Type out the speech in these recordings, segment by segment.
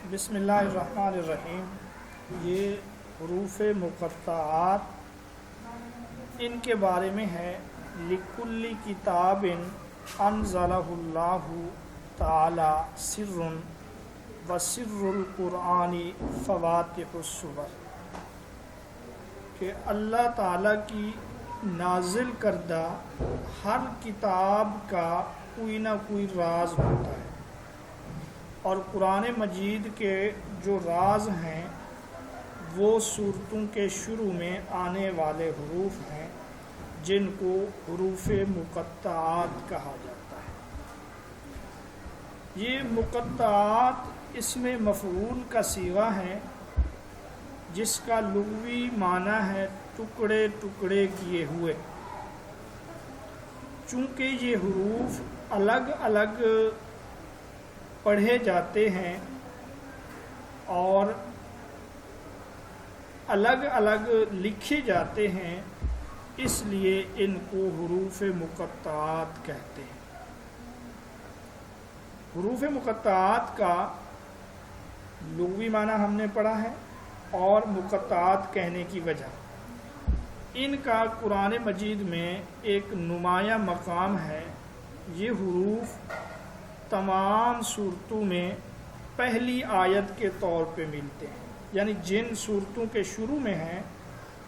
بسم اللہ الرحمن الرحیم۔ یہ حروف مقطعات، ان کے بارے میں ہے لِكُلِّ كِتَابٍ أَنزَلَهُ اللَّهُ تَعَالَى سِرٌّ وَسِرُّ الْقُرْآنِ فَوَاتِحُ السُّوَرِ، کہ اللہ تعالیٰ کی نازل کردہ ہر کتاب کا کوئی نہ کوئی راز ہوتا ہے، اور قرآن مجید کے جو راز ہیں وہ صورتوں کے شروع میں آنے والے حروف ہیں، جن کو حروف مقطعات کہا جاتا ہے۔ یہ مقطعات اس میں مفعول کا صیغہ ہے، جس کا لغوی معنی ہے ٹکڑے ٹکڑے کیے ہوئے۔ چونکہ یہ حروف الگ الگ پڑھے جاتے ہیں اور الگ الگ لکھے جاتے ہیں، اس لیے ان کو حروف مقطعات کہتے ہیں۔ حروف مقطعات کا لغوی معنی ہم نے پڑھا ہے، اور مقطعات کہنے کی وجہ، ان کا قرآن مجید میں ایک نمایاں مقام ہے۔ یہ حروف تمام صورتوں میں پہلی آیت کے طور پہ ملتے ہیں، یعنی جن صورتوں کے شروع میں ہیں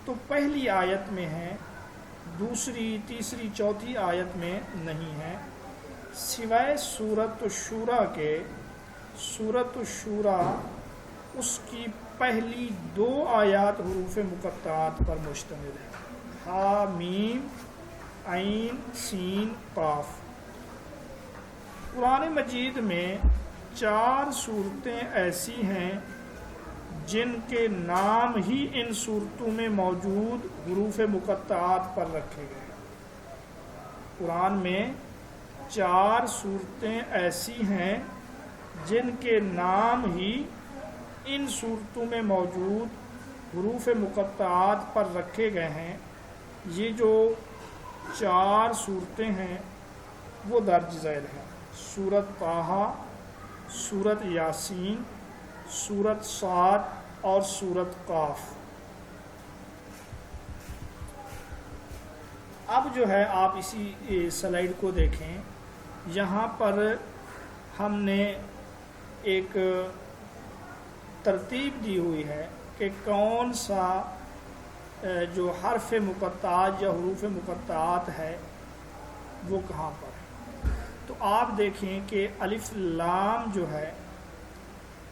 تو پہلی آیت میں ہیں، دوسری تیسری چوتھی آیت میں نہیں ہیں، سوائے سورۃ الشورى کے۔ سورۃ الشورى اس کی پہلی 2 آیات حروف مقطعات پر مشتمل ہے، ہا میم عین سین قاف۔ قرآن مجید میں 4 صورتیں ایسی ہیں جن کے نام ہی ان صورتوں میں موجود حروف مقطعات پر رکھے گئے ہیں۔ قرآن میں 4 صورتیں ایسی ہیں جن کے نام ہی ان صورتوں میں موجود حروف مقطعات پر رکھے گئے ہیں۔ یہ جو 4 صورتیں ہیں وہ درج ذیل ہیں: سورۃ طٰہٰ، سورۃ یاسین، سورۃ صاد اور سورۃ قاف۔ اب جو ہے آپ اسی سلائیڈ کو دیکھیں، یہاں پر ہم نے ایک ترتیب دی ہوئی ہے کہ کون سا جو حرف مقطعات یا حروف مقطعات ہے وہ کہاں پر ہے۔ تو آپ دیکھیں کہ الف لام جو ہے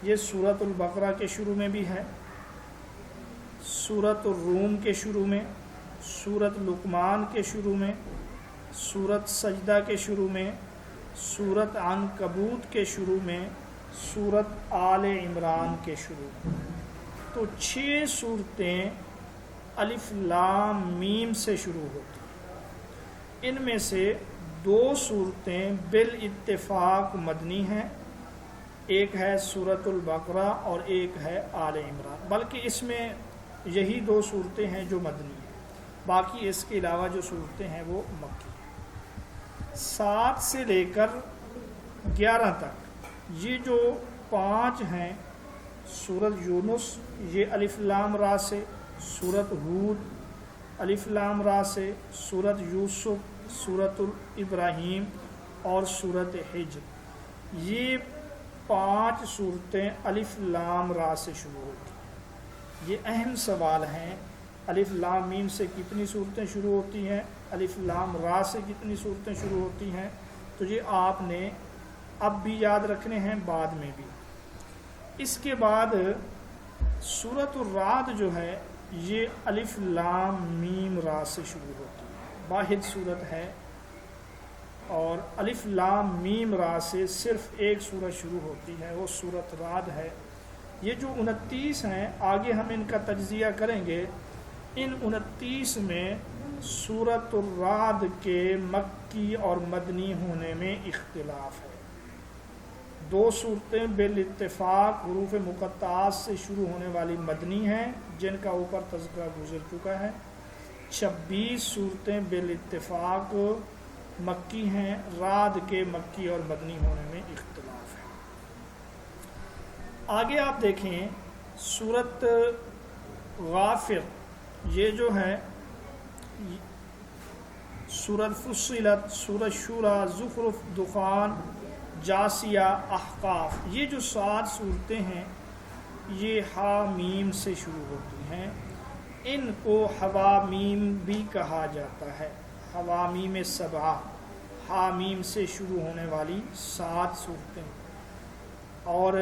یہ سورۃ البقرہ کے شروع میں بھی ہے، سورۃ الروم کے شروع میں، سورۃ لقمان کے شروع میں، سورۃ سجدہ کے شروع میں، سورۃ عنکبوت کے شروع میں، سورۃ آل عمران کے شروع میں۔ تو 6 صورتیں الف لام میم سے شروع ہوتی ہیں۔ ان میں سے 2 صورتیں بالاتفاق مدنی ہیں، ایک ہے سورۃ البقرہ اور ایک ہے آل عمران، بلکہ اس میں یہی 2 صورتیں ہیں جو مدنی ہیں، باقی اس کے علاوہ جو صورتیں ہیں وہ مکی ہیں۔ 7 سے لے کر 11 تک یہ جو 5 ہیں، سورۃ یونس یہ الف لام را سے، سورۃ ہود الف لام را سے، سورۃ یوسف، سورۃ ابراہیم اور سورۃ حجر، یہ 5 صورتیں الف لام را سے شروع ہوتی ہیں۔ یہ اہم سوال ہیں، الف لام میم سے کتنی صورتیں شروع ہوتی ہیں، الف لام را سے کتنی صورتیں شروع ہوتی ہیں، تو یہ آپ نے اب بھی یاد رکھنے ہیں، بعد میں بھی۔ اس کے بعد سورۃ الرعد جو ہے یہ الف لام میم را سے شروع ہوتی ہے، واحد صورت ہے، اور الف لام میم را سے صرف ایک صورت شروع ہوتی ہے، وہ سورۃ رعد ہے۔ یہ جو 29 ہیں، آگے ہم ان کا تجزیہ کریں گے۔ ان 29 میں سورۃ الرعد کے مکی اور مدنی ہونے میں اختلاف ہے۔ 2 صورتیں بالاتفاق حروف مقطعات سے شروع ہونے والی مدنی ہیں، جن کا اوپر تذکرہ گزر چکا ہے۔ 26 صورتیں بالاتفاق مکی ہیں، رعد کے مکی اور مدنی ہونے میں اختلاف ہے۔ آگے آپ دیکھیں سورت غافر، یہ جو ہے سورت فصلت، سورت شورى، زخرف، دخان، جاسیہ، احقاف، یہ جو 7 صورتیں ہیں یہ حامیم سے شروع ہوتی ہیں. ان کو حوامیم بھی کہا جاتا ہے. حوامیم 7 حامیم سے شروع ہونے والی 7 صورتیں، اور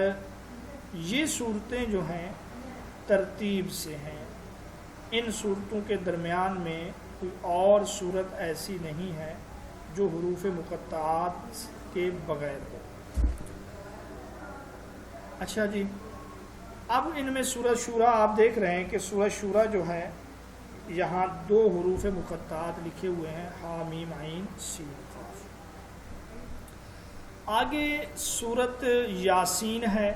یہ صورتیں جو ہیں ترتیب سے ہیں. ان صورتوں کے درمیان میں کوئی اور صورت ایسی نہیں ہے جو حروف مقطعات کے بغیر ہو. اچھا جی، اب ان میں سورۃ شورى آپ دیکھ رہے ہیں کہ سورۃ شورى جو ہے یہاں 2 حروف مقطعات لکھے ہوئے ہیں، حا میم عین سین قاف. آگے سورت یاسین ہے،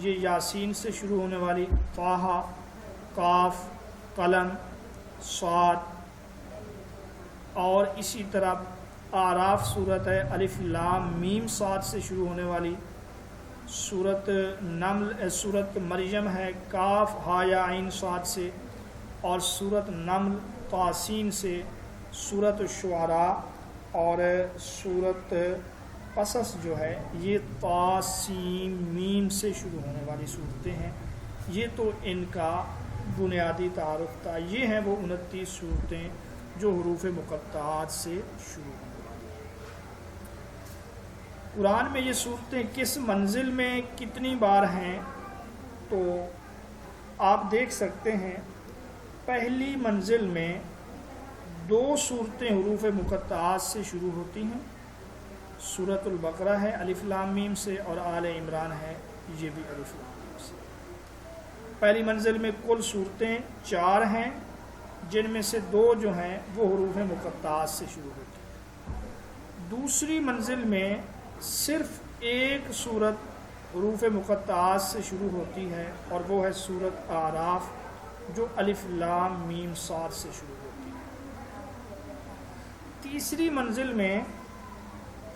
یہ یاسین سے شروع ہونے والی، طٰہٰ، قاف، قلم، صاد، اور اسی طرح اعراف صورت ہے، الف لام میم صاد سے شروع ہونے والی. سورت نمل، سورت مریم ہے، کاف ہا یا عین صاد سے، اور سورت نمل طاسین سے. سورت الشعراء اور سورت قصص جو ہے یہ طاسین میم سے شروع ہونے والی صورتیں ہیں. یہ تو ان کا بنیادی تعارف تھا. یہ ہیں وہ 29 صورتیں جو حروف مقطعات سے شروع ہونے والی ہیں. قرآن میں یہ صورتیں کس منزل میں کتنی بار ہیں تو آپ دیکھ سکتے ہیں. پہلی منزل میں 2 صورتیں حروف مقطعات سے شروع ہوتی ہیں. سورۃ البقرہ ہے الف لام میم سے، اور آل عمران ہے یہ بھی الف لام میم سے. پہلی منزل میں کل صورتیں 4 ہیں، جن میں سے 2 جو ہیں وہ حروف مقطعات سے شروع ہوتی ہیں. دوسری منزل میں صرف 1 صورت حروف مقطعات سے شروع ہوتی ہے، اور وہ ہے سورت اعراف جو الف لام میم صاد سے شروع ہوتی ہے. تیسری منزل میں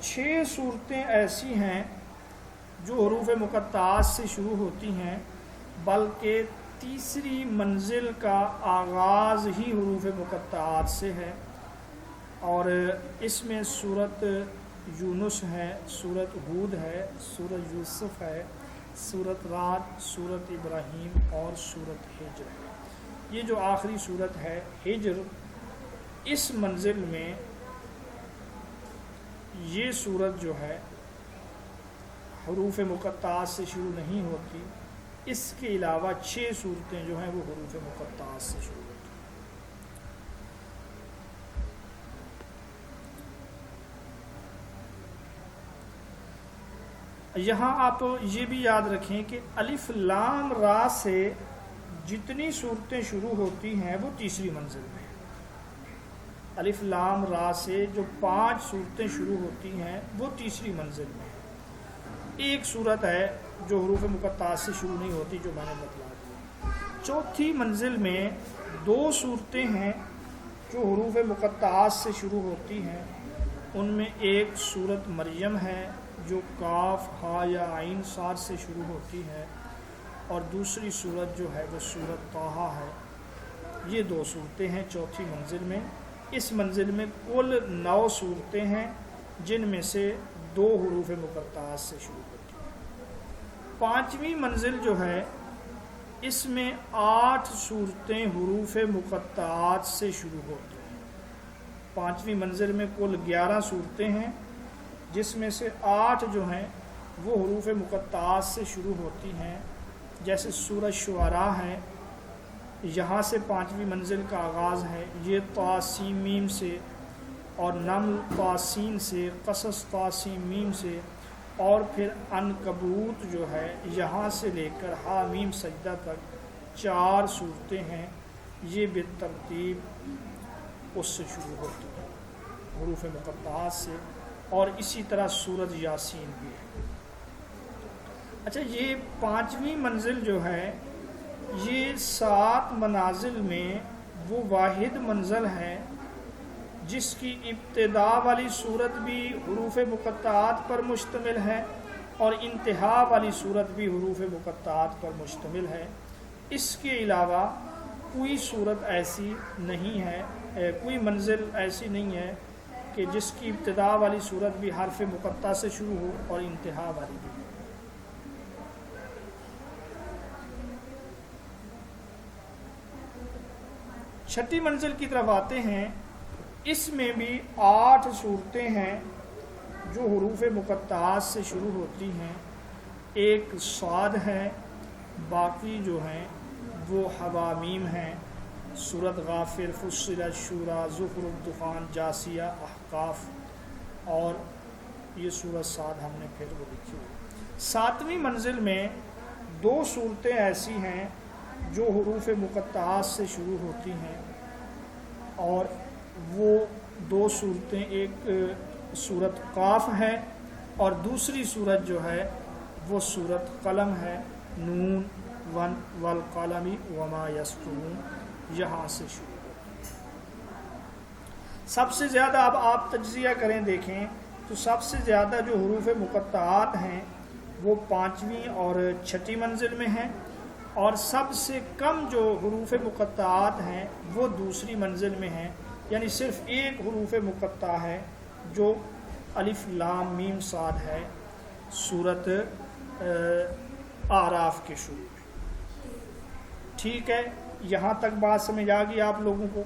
6 صورتیں ایسی ہیں جو حروف مقطعات سے شروع ہوتی ہیں، بلکہ تیسری منزل کا آغاز ہی حروف مقطعات سے ہے. اور اس میں سورت یونس ہے، سورت ہود ہے، سورت یوسف ہے، سورت رعد، سورت ابراہیم اور سورت ہجر ہے. یہ جو آخری سورت ہے ہجر، اس منزل میں یہ سورت جو ہے حروف مقطعات سے شروع نہیں ہوتی. اس کے علاوہ 6 صورتیں جو ہیں وہ حروف مقطعات سے شروع ہوتی ہیں. یہاں آپ یہ بھی یاد رکھیں کہ الف لام را سے جتنی صورتیں شروع ہوتی ہیں وہ تیسری منزل میں ہیں. الف لام را سے جو 5 صورتیں شروع ہوتی ہیں وہ تیسری منزل میں ہیں. ایک صورت ہے جو حروف مقطعات سے شروع نہیں ہوتی جو میں نے بتلا دی. چوتھی منزل میں 2 صورتیں ہیں جو حروف مقطعات سے شروع ہوتی ہیں. ان میں ایک سورت مریم ہے جو کاف ہا یا عین صاد سے شروع ہوتی ہے، اور دوسری صورت جو ہے وہ سورت طٰہٰ ہے. یہ 2 صورتیں ہیں چوتھی منزل میں. اس منزل میں کل 9 صورتیں ہیں، جن میں سے 2 حروف مقطعات سے شروع ہوتی ہیں. 5ویں منزل جو ہے اس میں 8 صورتیں حروف مقطعات سے شروع ہوتی ہیں. 5ویں منزل میں کل 11 صورتیں ہیں، جس میں سے 8 جو ہیں وہ حروف مقطعات سے شروع ہوتی ہیں. جیسے سورۃ شعراء ہے، یہاں سے 5ویں منزل کا آغاز ہے. یہ طاسین میم سے، اور نمل طاسین سے، قصص طاسین میم سے، اور پھر عنکبوت جو ہے یہاں سے لے کر ہا میم سجدہ تک 4 صورتیں ہیں. یہ بالترتیب اس سے شروع ہوتی ہیں حروف مقطعات سے، اور اسی طرح سورت یاسین بھی ہے. اچھا، یہ 5ویں منزل جو ہے یہ 7 منازل میں وہ واحد منزل ہے جس کی ابتدا والی صورت بھی حروف مقطعات پر مشتمل ہے، اور انتہا والی صورت بھی حروف مقطعات پر مشتمل ہے۔ اس کے علاوہ کوئی صورت ایسی نہیں ہے، کوئی منزل ایسی نہیں ہے کہ جس کی ابتدا والی صورت بھی حرف مقطع سے شروع ہو اور انتہا والی بھی۔ چھٹی منزل کی طرف آتے ہیں۔ اس میں بھی 8 صورتیں ہیں جو حروف مقطعات سے شروع ہوتی ہیں۔ ایک صاد ہے، باقی جو ہیں وہ حوامیم ہیں، سورت غافر، فصلت، شورى، زخرف، دخان، جاثیہ، احقاف، اور یہ سورت صاد ہم نے پھر وہ لکھی ہوئی۔ 7ویں منزل میں 2 صورتیں ایسی ہیں جو حروف مقطعات سے شروع ہوتی ہیں، اور وہ 2 صورتیں، ایک سورت قاف ہے اور دوسری صورت جو ہے وہ سورت قلم ہے، نون والقلم وما یسطرون، یہاں سے شروع ہوتی ہے۔ سب سے زیادہ، اب آپ تجزیہ کریں دیکھیں تو سب سے زیادہ جو حروف مقطعات ہیں وہ 5ویں اور 6ٹھی منزل میں ہیں، اور سب سے کم جو حروف مقطعات ہیں وہ دوسری منزل میں ہیں، یعنی صرف ایک حروف مقطع ہے جو الف لام میم صاد ہے، سورت اعراف کے شروع میں۔ ٹھیک ہے، یہاں تک بات سمجھ آ گئی آپ لوگوں کو؟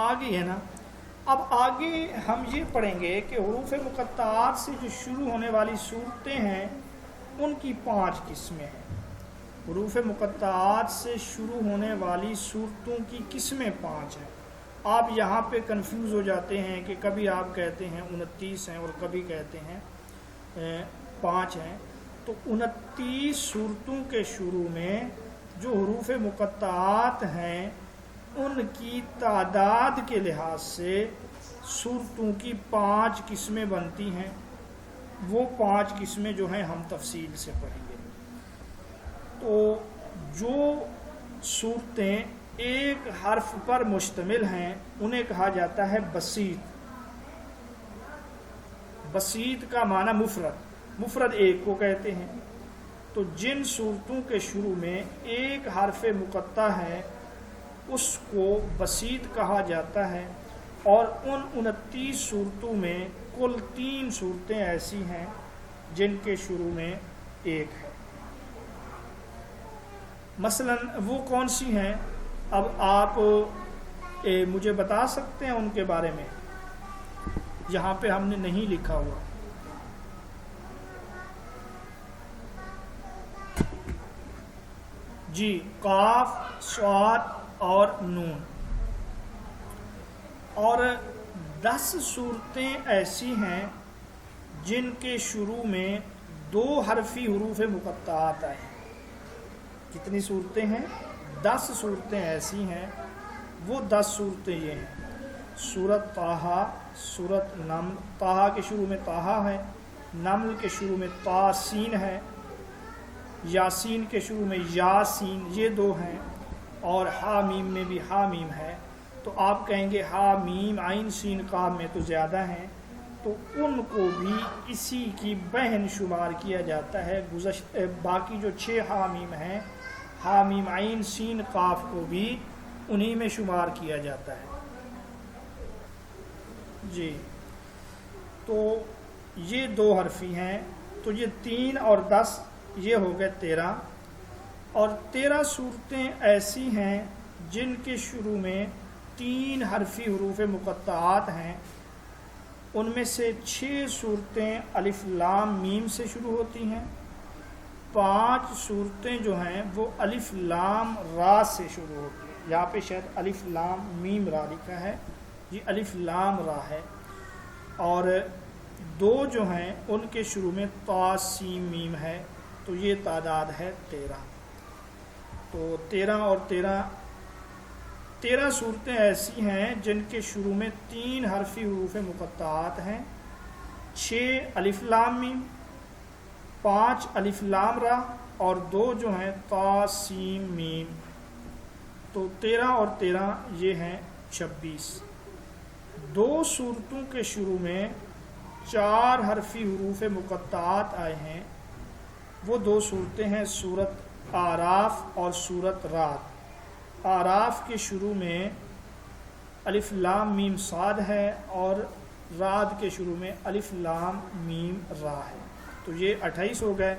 آگے ہے نا؟ اب آگے ہم یہ پڑھیں گے کہ حروف مقطعات سے جو شروع ہونے والی صورتیں ہیں ان کی 5 قسمیں ہیں۔ حروف مقطعات سے شروع ہونے والی صورتوں کی قسمیں 5 ہیں۔ آپ یہاں پہ کنفیوز ہو جاتے ہیں کہ کبھی آپ کہتے ہیں 29 ہیں اور کبھی کہتے ہیں 5 ہیں۔ تو 29 صورتوں کے شروع میں جو حروف مقطعات ہیں ان کی تعداد کے لحاظ سے صورتوں کی 5 قسمیں بنتی ہیں۔ وہ 5 قسمیں جو ہیں ہم تفصیل سے پڑھیں گے۔ تو جو صورتیں ایک حرف پر مشتمل ہیں انہیں کہا جاتا ہے بسیط۔ بسیط کا معنی مفرد ایک کو کہتے ہیں۔ تو جن صورتوں کے شروع میں ایک حرف مقطع ہے اس کو بسیط کہا جاتا ہے، اور ان 29 صورتوں میں کل 3 صورتیں ایسی ہیں جن کے شروع میں ایک ہے۔ مثلا وہ کون سی ہیں؟ اب آپ مجھے بتا سکتے ہیں ان کے بارے میں؟ یہاں پہ ہم نے نہیں لکھا ہوا۔ جی، قاف، صاد اور نون۔ اور 10 صورتیں ایسی ہیں جن کے شروع میں 2 حرفی حروف مقطعات آئے ہیں۔ کتنی صورتیں ہیں؟ 10 صورتیں ایسی ہیں۔ وہ 10 صورتیں یہ ہیں: سورت طٰہٰ، سورت نمل، طٰہٰ کے شروع میں طٰہٰ ہے، نمل کے شروع میں طاسین ہے، یاسین کے شروع میں یاسین، یہ 2 ہیں، اور حامیم میں بھی حامیم ہے۔ تو آپ کہیں گے حامیم عین سین قاف میں تو زیادہ ہیں، تو ان کو بھی اسی کی بہن شمار کیا جاتا ہے۔ باقی جو 6 حامیم ہیں، حامیم عین سین قاف کو بھی انہی میں شمار کیا جاتا ہے۔ جی، تو یہ 2 حرفی ہیں، تو یہ 3 اور 10 یہ ہو گئے 13۔ اور 13 صورتیں ایسی ہیں جن کے شروع میں 3 حرفی حروف مقطعات ہیں۔ ان میں سے 6 صورتیں الف لام میم سے شروع ہوتی ہیں، 5 صورتیں جو ہیں وہ الف لام را سے شروع ہوتی ہیں۔ یہاں پہ شاید الف لام میم را لکھا ہے، یہ الف لام را ہے۔ اور 2 جو ہیں ان کے شروع میں طا سین میم ہے، تو یہ تعداد ہے 13۔ تو 13 اور 13 صورتیں ایسی ہیں جن کے شروع میں 3 حرفی حروف مقطعات ہیں، 6 الف لام میم، 5 الف لام را، اور 2 جو ہیں طا سین میم۔ تو 13 اور 13 یہ ہیں 26۔ 2 صورتوں کے شروع میں 4 حرفی حروف مقطعات آئے ہیں، وہ 2 صورتیں ہیں سورت اعراف اور سورت رعد۔ اعراف کے شروع میں الف لام میم صاد ہے اور رعد کے شروع میں الف لام میم را ہے، تو یہ 28 ہو گئے۔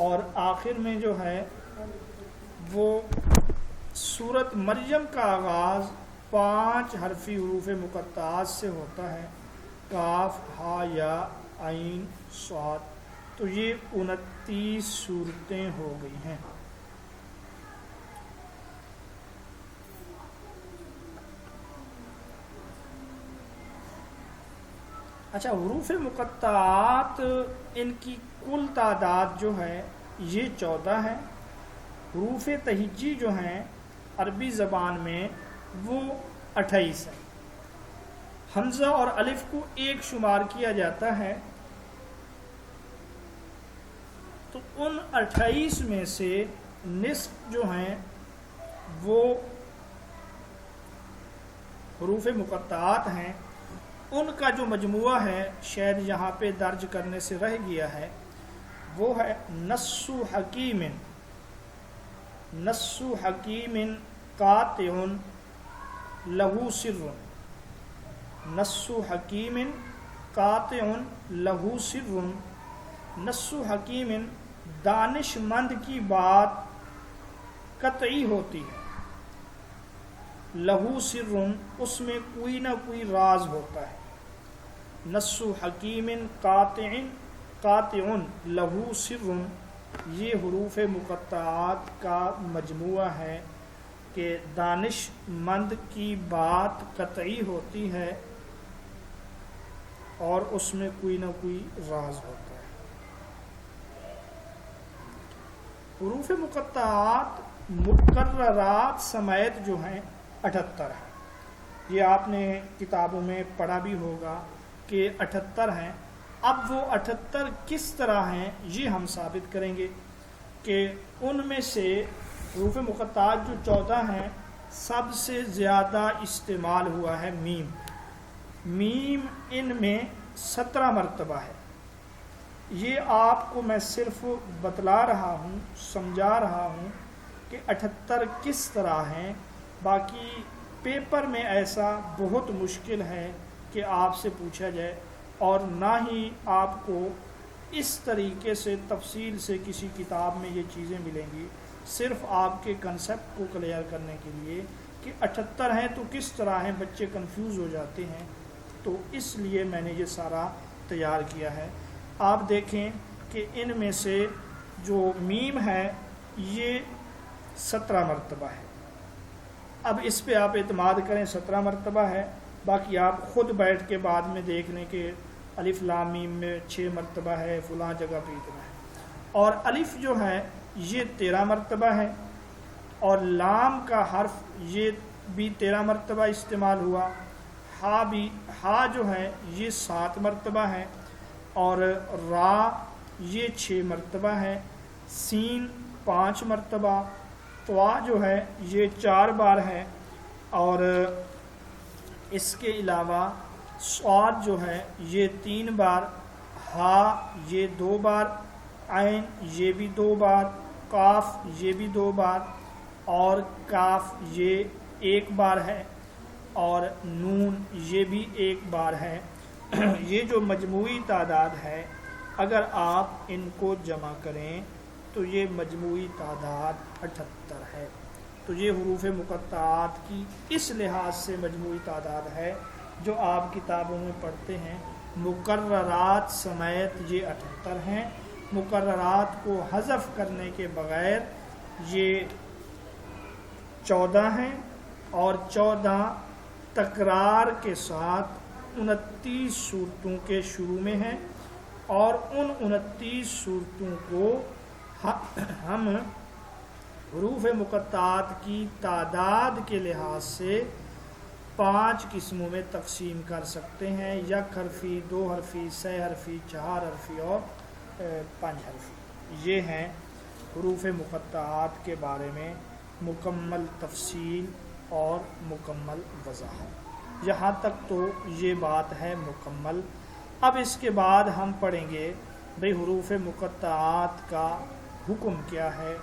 اور آخر میں جو ہے وہ سورت مریم کا آغاز 5 حرفی حروف مقطعات سے ہوتا ہے، کاف ہا یا عین صاد، تو یہ 29 صورتیں ہو گئی ہیں۔ اچھا، حروف مقطعات ان کی کل تعداد جو ہے یہ 14 ہے۔ حروف تہجی جو ہیں عربی زبان میں وہ 28 ہیں۔ حمزہ اور الف کو ایک شمار کیا جاتا ہے، تو ان 28 میں سے نصف جو ہیں وہ حروف مقطعات ہیں۔ ان کا جو مجموعہ ہے شاید یہاں پہ درج کرنے سے رہ گیا ہے، وہ ہے نص حکیم، نص حکیم قاطع لہو سر، نص حکیم قاطع لہو سر، نص حکیم دانش مند کی بات قطعی ہوتی ہے، لہو سر اس میں کوئی نہ کوئی راز ہوتا ہے۔ نص حکیم قاطع لہو سر، یہ حروف مقطعات کا مجموعہ ہے کہ دانش مند کی بات قطعی ہوتی ہے اور اس میں کوئی نہ کوئی راز ہوتا ہے۔ حروف مقطعات مکررات سمیت جو ہیں 78 ہیں، یہ آپ نے کتابوں میں پڑھا بھی ہوگا کہ 78 ہیں۔ اب وہ 78 کس طرح ہیں یہ ہم ثابت کریں گے کہ ان میں سے حروف مقطعات جو 14 ہیں سب سے زیادہ استعمال ہوا ہے میم۔ میم ان میں 17 مرتبہ ہے۔ یہ آپ کو میں صرف بتلا رہا ہوں، سمجھا رہا ہوں کہ 78 کس طرح ہیں، باقی پیپر میں ایسا بہت مشکل ہے کہ آپ سے پوچھا جائے، اور نہ ہی آپ کو اس طریقے سے تفصیل سے کسی کتاب میں یہ چیزیں ملیں گی، صرف آپ کے کنسیپٹ کو کلیئر کرنے کے لیے کہ 78 ہیں تو کس طرح ہیں، بچے کنفیوز ہو جاتے ہیں، تو اس لیے میں نے یہ سارا تیار کیا ہے۔ آپ دیکھیں کہ ان میں سے جو میم ہے یہ 17 مرتبہ ہے۔ اب اس پہ آپ اعتماد کریں، 17 مرتبہ ہے، باقی آپ خود بیٹھ کے بعد میں دیکھ لیں کہ الف لام میم میں 6 مرتبہ ہے، فلاں جگہ پہ اتنا ہے۔ اور الف جو ہے یہ 13 مرتبہ ہے، اور لام کا حرف یہ بھی 13 مرتبہ استعمال ہوا، ہا جو ہے یہ 7 مرتبہ ہے، اور را یہ 6 مرتبہ ہے، سین 5 مرتبہ، طوا جو ہے یہ 4 بار ہے، اور اس کے علاوہ صاد جو ہے یہ 3 بار، ہا یہ 2 بار، عین یہ بھی 2 بار، قاف یہ بھی 2 بار، اور کاف یہ 1 بار ہے، اور نون یہ بھی 1 بار ہے۔ یہ جو مجموعی تعداد ہے اگر آپ ان کو جمع کریں تو یہ مجموعی تعداد 78 ہے۔ تو یہ حروف مقطعات کی اس لحاظ سے مجموعی تعداد ہے جو آپ کتابوں میں پڑھتے ہیں۔ مقررات سمیت یہ 78 ہیں، مقررات کو حذف کرنے کے بغیر یہ 14 ہیں، اور 14 تکرار کے ساتھ 29 صورتوں کے شروع میں ہیں، اور ان 29 صورتوں کو ہم حروف مقطعات کی تعداد کے لحاظ سے 5 قسموں میں تقسیم کر سکتے ہیں، 1 حرفی، 2 حرفی، 6 حرفی، 4 حرفی اور 5 حرفی۔ یہ ہیں حروف مقطعات کے بارے میں مکمل تفصیل اور مکمل وضاحت۔ یہاں تک تو یہ بات ہے مکمل۔ اب اس کے بعد ہم پڑھیں گے بھئی حروف مقطعات کا حکم کیا ہے،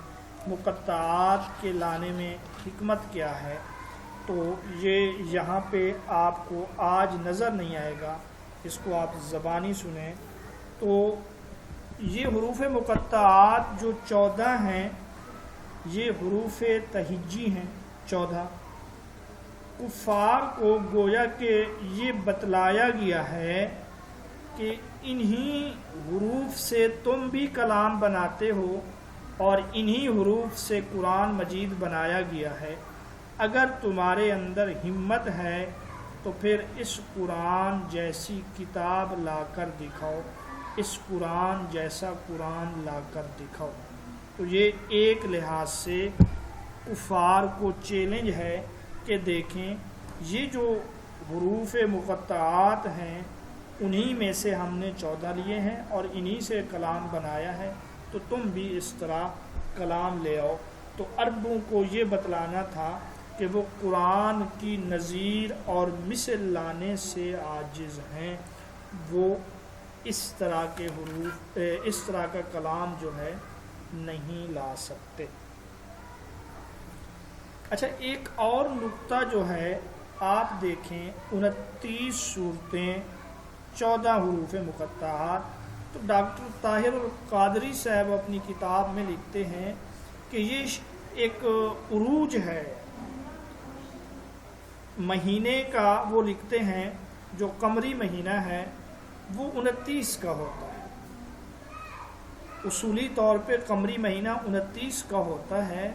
مقطعات کے لانے میں حکمت کیا ہے۔ تو یہ یہاں پہ آپ کو آج نظر نہیں آئے گا، اس کو آپ زبانی سنیں۔ تو یہ حروف مقطعات جو 14 ہیں یہ حروف تہجی ہیں 14۔ کفار کو گویا کہ یہ بتلایا گیا ہے کہ انہی حروف سے تم بھی کلام بناتے ہو اور انہی حروف سے قرآن مجید بنایا گیا ہے۔ اگر تمہارے اندر ہمت ہے تو پھر اس قرآن جیسی کتاب لا کر دکھاؤ، اس قرآن جیسا قرآن لا کر دکھاؤ۔ تو یہ ایک لحاظ سے کفار کو چیلنج ہے کہ دیکھیں یہ جو حروف مقطعات ہیں انہی میں سے ہم نے 14 لیے ہیں اور انہی سے کلام بنایا ہے، تو تم بھی اس طرح کلام لے آؤ۔ تو عربوں کو یہ بتلانا تھا کہ وہ قرآن کی نظیر اور مثل لانے سے عاجز ہیں، وہ اس طرح کے حروف اس طرح کا کلام جو ہے نہیں لا سکتے۔ اچھا، ایک اور نقطہ جو ہے آپ دیکھیں 29 صورتیں 14 حروف مقطعات۔ تو ڈاکٹر طاہر القادری صاحب اپنی کتاب میں لکھتے ہیں کہ یہ ایک عروج ہے مہینے کا، وہ لکھتے ہیں جو قمری مہینہ ہے وہ 29 کا ہوتا ہے۔ اصولی طور پہ قمری مہینہ 29 کا ہوتا ہے۔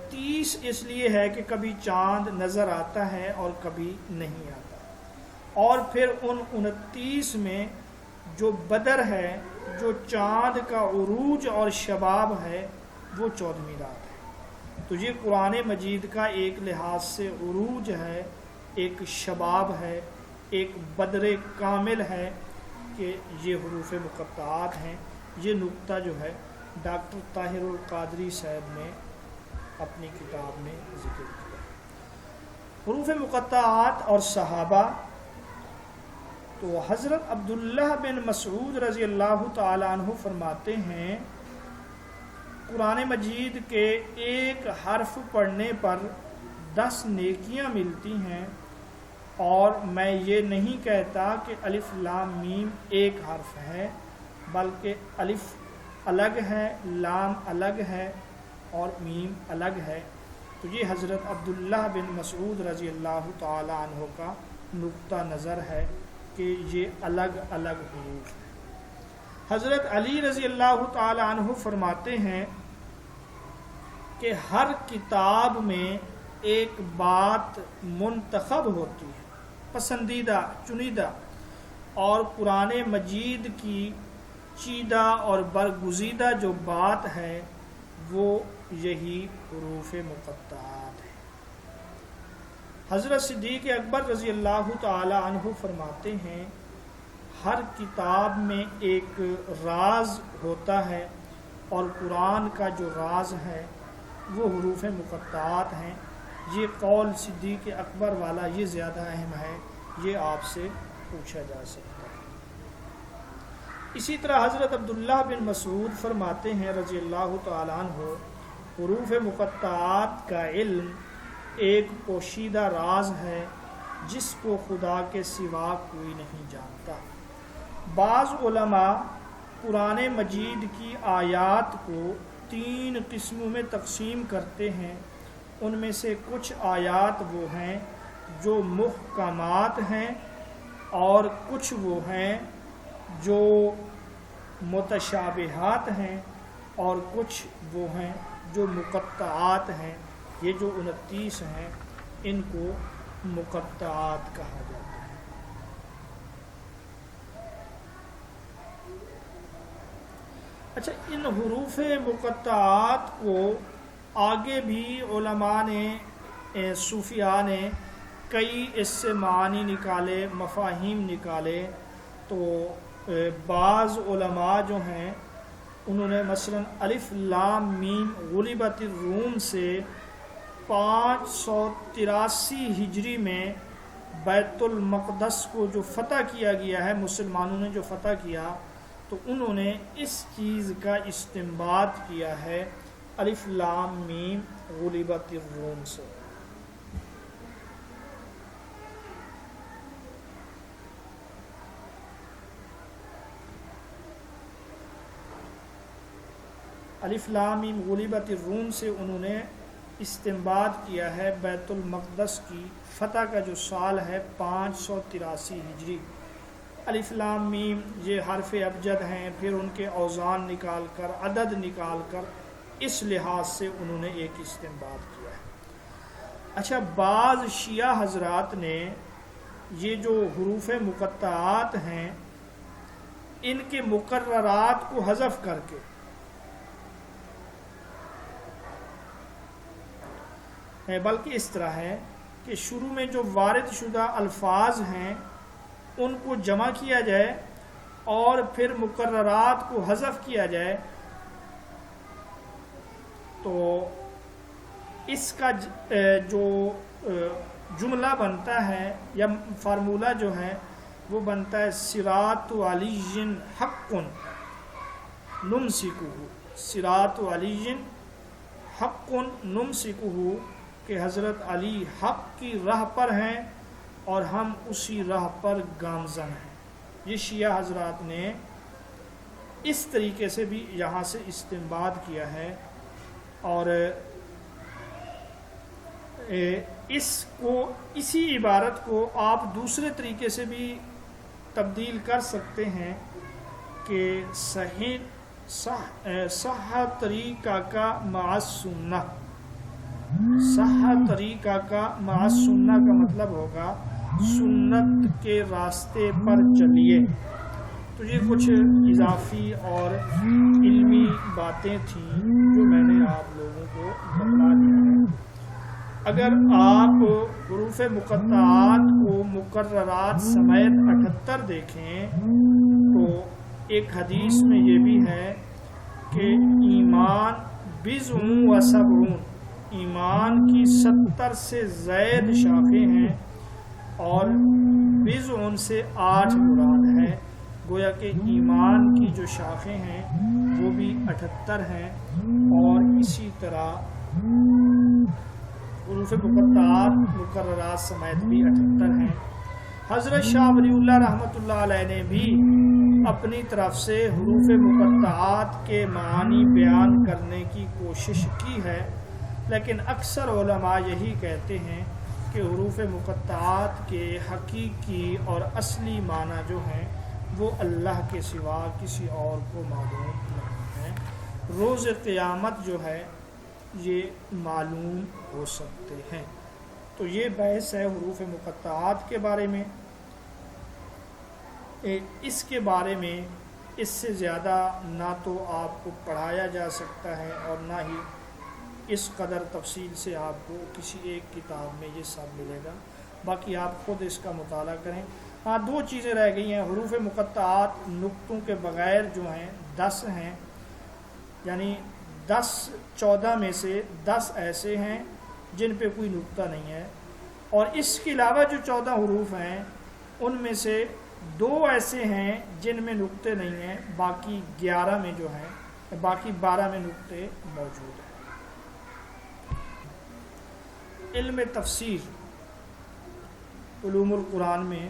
30 اس لیے ہے کہ کبھی چاند نظر آتا ہے اور کبھی نہیں آتا، اور پھر ان 29 میں جو بدر ہے، جو چاند کا عروج اور شباب ہے، وہ 14ویں رات ہے۔ تو یہ قرآن مجید کا ایک لحاظ سے عروج ہے، ایک شباب ہے، ایک بدر کامل ہے کہ یہ حروف مقطعات ہیں۔ یہ نقطہ جو ہے ڈاکٹر طاہر القادری صاحب نے اپنی کتاب میں ذکر کیا۔ حروف مقطعات اور صحابہ، تو حضرت عبداللہ بن مسعود رضی اللہ تعالیٰ عنہ فرماتے ہیں قرآن مجید کے ایک حرف پڑھنے پر 10 نیکیاں ملتی ہیں، اور میں یہ نہیں کہتا کہ الف لام میم ایک حرف ہے، بلکہ الف الگ ہے، لام الگ ہے اور میم الگ ہے۔ تو یہ حضرت عبداللہ بن مسعود رضی اللہ تعالی عنہ کا نقطہ نظر ہے کہ یہ الگ الگ حروف ہیں۔ حضرت علی رضی اللہ تعالی عنہ فرماتے ہیں کہ ہر کتاب میں ایک بات منتخب ہوتی ہے، پسندیدہ، چنیدہ، اور قرآن مجید کی چیدہ اور برگزیدہ جو بات ہے وہ یہی حروف مقطعات ہے۔ حضرت صدیق اکبر رضی اللہ تعالی عنہ فرماتے ہیں ہر کتاب میں ایک راز ہوتا ہے، اور قرآن کا جو راز ہے وہ حروف مقطعات ہیں۔ یہ قول صدیق اکبر والا یہ زیادہ اہم ہے، یہ آپ سے پوچھا جا سکتا ہے۔ اسی طرح حضرت عبداللہ بن مسعود فرماتے ہیں رضی اللہ تعالیٰ عنہ حروف مقطعات کا علم ایک پوشیدہ راز ہے جس کو خدا کے سوا کوئی نہیں جانتا۔ بعض علماء قرآن مجید کی آیات کو 3 قسموں میں تقسیم کرتے ہیں۔ ان میں سے کچھ آیات وہ ہیں جو محکمات ہیں، اور کچھ وہ ہیں جو متشابہات ہیں، اور کچھ وہ ہیں جو مقطعات ہیں۔ یہ جو 29 ہیں ان کو مقطعات کہا جاتا ہے۔ اچھا، ان حروف مقطعات کو آگے بھی علماء نے، صوفیاء نے کئی اس سے معنی نکالے، مفاہیم نکالے۔ تو بعض علماء جو ہیں انہوں نے مثلا الف لام میم غلبت الروم سے 583 ہجری میں بیت المقدس کو جو فتح کیا گیا ہے، مسلمانوں نے جو فتح کیا، تو انہوں نے اس چیز کا استنباط کیا ہے الف لام میم غلبت الروم سے۔ الف لام میم غلبت الروم سے انہوں نے استنباط کیا ہے بیت المقدس کی فتح کا جو سال ہے 583 ہجری۔ الف لام میم یہ حرف ابجد ہیں، پھر ان کے اوزان نکال کر عدد نکال کر اس لحاظ سے انہوں نے ایک استنباط کیا ہے۔ اچھا، بعض شیعہ حضرات نے یہ جو حروف مقطعات ہیں ان کے مقررات کو حذف کر کے بلکہ اس طرح ہے کہ شروع میں جو وارد شدہ الفاظ ہیں ان کو جمع کیا جائے اور پھر مقررات کو حذف کیا جائے، تو اس کا جو جملہ بنتا ہے یا فارمولہ جو ہے وہ بنتا ہے صراط علی حق نمسکہ، صراط علی حق نمسکہ، کہ حضرت علی حق کی راہ پر ہیں اور ہم اسی راہ پر گامزن ہیں۔ یہ شیعہ حضرات نے اس طریقے سے بھی یہاں سے استنباط کیا ہے، اور اسی عبارت کو آپ دوسرے طریقے سے بھی تبدیل کر سکتے ہیں کہ صح طریقہ کا مع السنہ، صح طریقہ کا مع السنہ کا مطلب ہوگا سنت کے راستے پر چلیے۔ تو یہ کچھ اضافی اور علمی باتیں تھیں جو میں نے آپ لوگوں کو بتلا دیا ہے۔ اگر آپ حروف مقطعات کو مقررات سمیت 78 دیکھیں تو ایک حدیث میں یہ بھی ہے کہ ایمان بضع و سبعون، ایمان کی 70 سے زائد شاخیں ہیں اور بضع سے 8 مراد ہے، گویا کہ ایمان کی جو شاخیں ہیں وہ بھی 78 ہیں، اور اسی طرح حروف مقطعات مقررات سمیت بھی 78 ہیں۔ حضرت شاہ ولی اللہ رحمۃ اللہ علیہ نے بھی اپنی طرف سے حروف مقطعات کے معانی بیان کرنے کی کوشش کی ہے، لیکن اکثر علماء یہی کہتے ہیں کہ حروف مقطعات کے حقیقی اور اصلی معنی جو ہیں وہ اللہ کے سوا کسی اور کو معلوم نہیں ہے، روز قیامت جو ہے یہ معلوم ہو سکتے ہیں۔ تو یہ بحث ہے حروف مقطعات کے بارے میں۔ اس کے بارے میں اس سے زیادہ نہ تو آپ کو پڑھایا جا سکتا ہے اور نہ ہی اس قدر تفصیل سے آپ کو کسی ایک کتاب میں یہ سب ملے گا، باقی آپ خود اس کا مطالعہ کریں۔ ہاں، 2 چیزیں رہ گئی ہیں۔ حروف مقطعات نقطوں کے بغیر جو ہیں 10 ہیں، یعنی 14 میں سے 10 ایسے ہیں جن پہ کوئی نقطہ نہیں ہے، اور اس کے علاوہ جو 14 حروف ہیں ان میں سے 2 ایسے ہیں جن میں نقطے نہیں ہیں، باقی 11 میں جو ہیں، باقی 12 میں نقطے موجود ہیں۔ علم تفسیر، علوم القرآن میں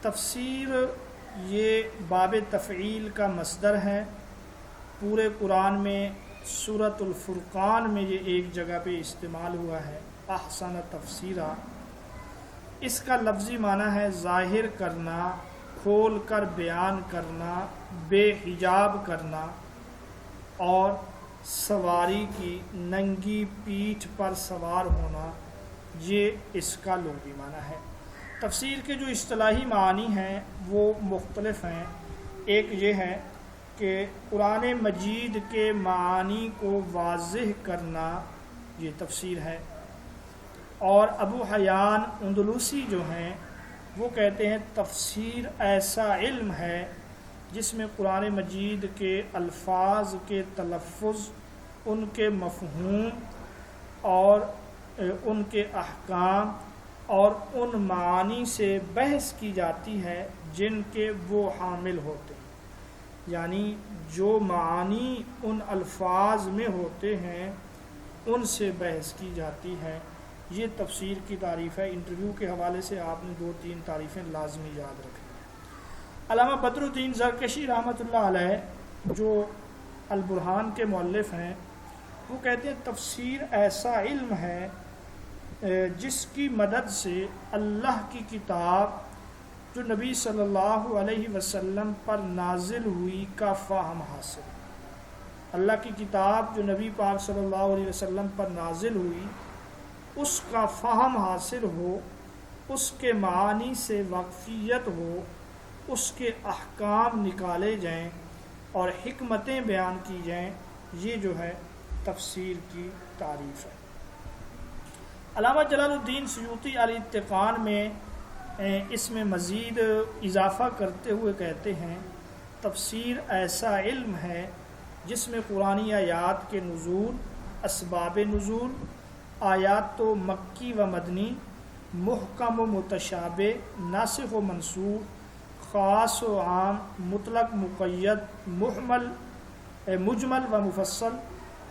تفسیر یہ باب تفعیل کا مصدر ہے۔ پورے قرآن میں سورۃ الفرقان میں یہ ایک جگہ پہ استعمال ہوا ہے، احسن تفسیرا۔ اس کا لفظی معنی ہے ظاہر کرنا، کھول کر بیان کرنا، بے حجاب کرنا، اور سواری کی ننگی پیٹھ پر سوار ہونا، یہ اس کا لغوی معنی ہے۔ تفسیر کے جو اصطلاحی معنی ہیں وہ مختلف ہیں۔ ایک یہ ہے کہ قرآن مجید کے معانی کو واضح کرنا، یہ تفسیر ہے۔ اور ابو حیان اندلوسی جو ہیں وہ کہتے ہیں تفسیر ایسا علم ہے جس میں قرآن مجید کے الفاظ کے تلفظ، ان کے مفہوم اور ان کے احکام اور ان معانی سے بحث کی جاتی ہے جن کے وہ حامل ہوتے ہیں، یعنی جو معانی ان الفاظ میں ہوتے ہیں ان سے بحث کی جاتی ہے۔ یہ تفسیر کی تعریف ہے۔ انٹرویو کے حوالے سے آپ نے 2-3 تعریفیں لازمی یاد رکھیں۔ علامہ بدر الدین زرکشی رحمۃ اللہ علیہ جو البرہان کے مؤلف ہیں، وہ کہتے ہیں تفسیر ایسا علم ہے جس کی مدد سے اللہ کی کتاب جو نبی صلی اللہ علیہ وسلم پر نازل ہوئی کا فہم حاصل۔ اللہ کی کتاب جو نبی پاک صلی اللہ علیہ وسلم پر نازل ہوئی اس کا فہم حاصل ہو، اس کے معانی سے واقفیت ہو، اس کے احکام نکالے جائیں اور حکمتیں بیان کی جائیں، یہ جو ہے تفسیر کی تعریف ہے۔ علامہ جلال الدین سیوطی الاتقان میں اس میں مزید اضافہ کرتے ہوئے کہتے ہیں تفسیر ایسا علم ہے جس میں قرآنی آیات کے نزول، اسباب نزول، آیات تو مکی و مدنی، محکم و متشابہ، ناسخ و منسوخ، خاص و عام، مطلق مقید، مجمل و مفصل،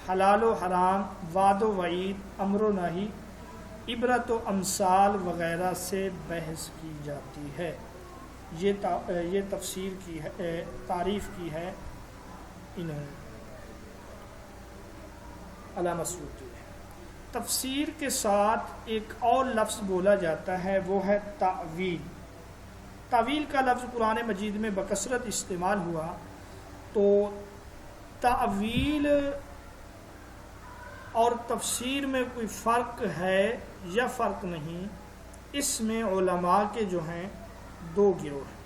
حلال و حرام، وعد و وعید، امر و نہی، عبرت و امثال وغیرہ سے بحث کی جاتی ہے۔ یہ تفسیر کی ہے، تعریف کی ہے انہوں نے علامہ سیوطی۔ تفسیر کے ساتھ ایک اور لفظ بولا جاتا ہے، وہ ہے تاویل۔ تاویل کا لفظ قرآن مجید میں بکثرت استعمال ہوا، تو تاویل اور تفسیر میں کوئی فرق ہے یا فرق نہیں، اس میں علماء کے جو ہیں 2 گروہ ہیں۔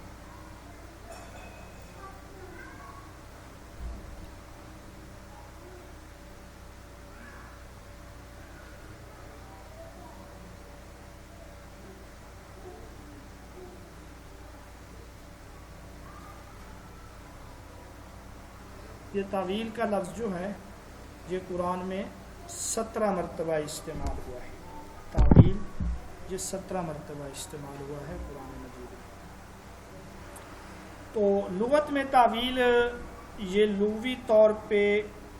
یہ تاویل کا لفظ جو ہے یہ قرآن میں 17 مرتبہ استعمال ہوا ہے۔ تاویل یہ 17 مرتبہ استعمال ہوا ہے قرآن مجید میں۔ تو لغت میں تاویل یہ لغوی طور پہ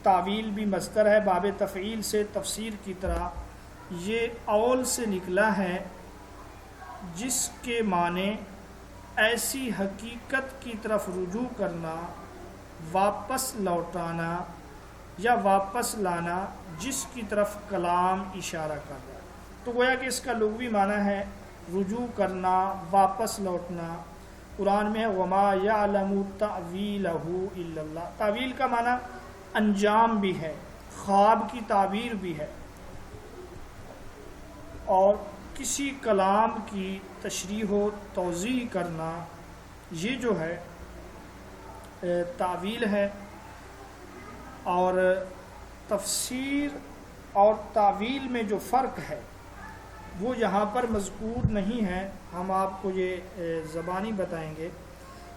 تاویل بھی مصدر ہے، باب تفعیل سے تفسیر کی طرح، یہ اول سے نکلا ہے جس کے معنی ایسی حقیقت کی طرف رجوع کرنا، واپس لوٹانا یا واپس لانا جس کی طرف کلام اشارہ کر رہا ہے۔ تو گویا کہ اس کا لغوی معنی ہے رجوع کرنا، واپس لوٹنا۔ قرآن میں ہے وَمَا يَعْلَمُ تَأْوِيلَهُ إِلَّا اللَّهُ۔ تعویل کا معنی انجام بھی ہے، خواب کی تعبیر بھی ہے، اور کسی کلام کی تشریح و توضیح کرنا، یہ جو ہے تعویل ہے۔ اور تفسیر اور تعویل میں جو فرق ہے وہ یہاں پر مذکور نہیں ہے، ہم آپ کو یہ زبانی بتائیں گے۔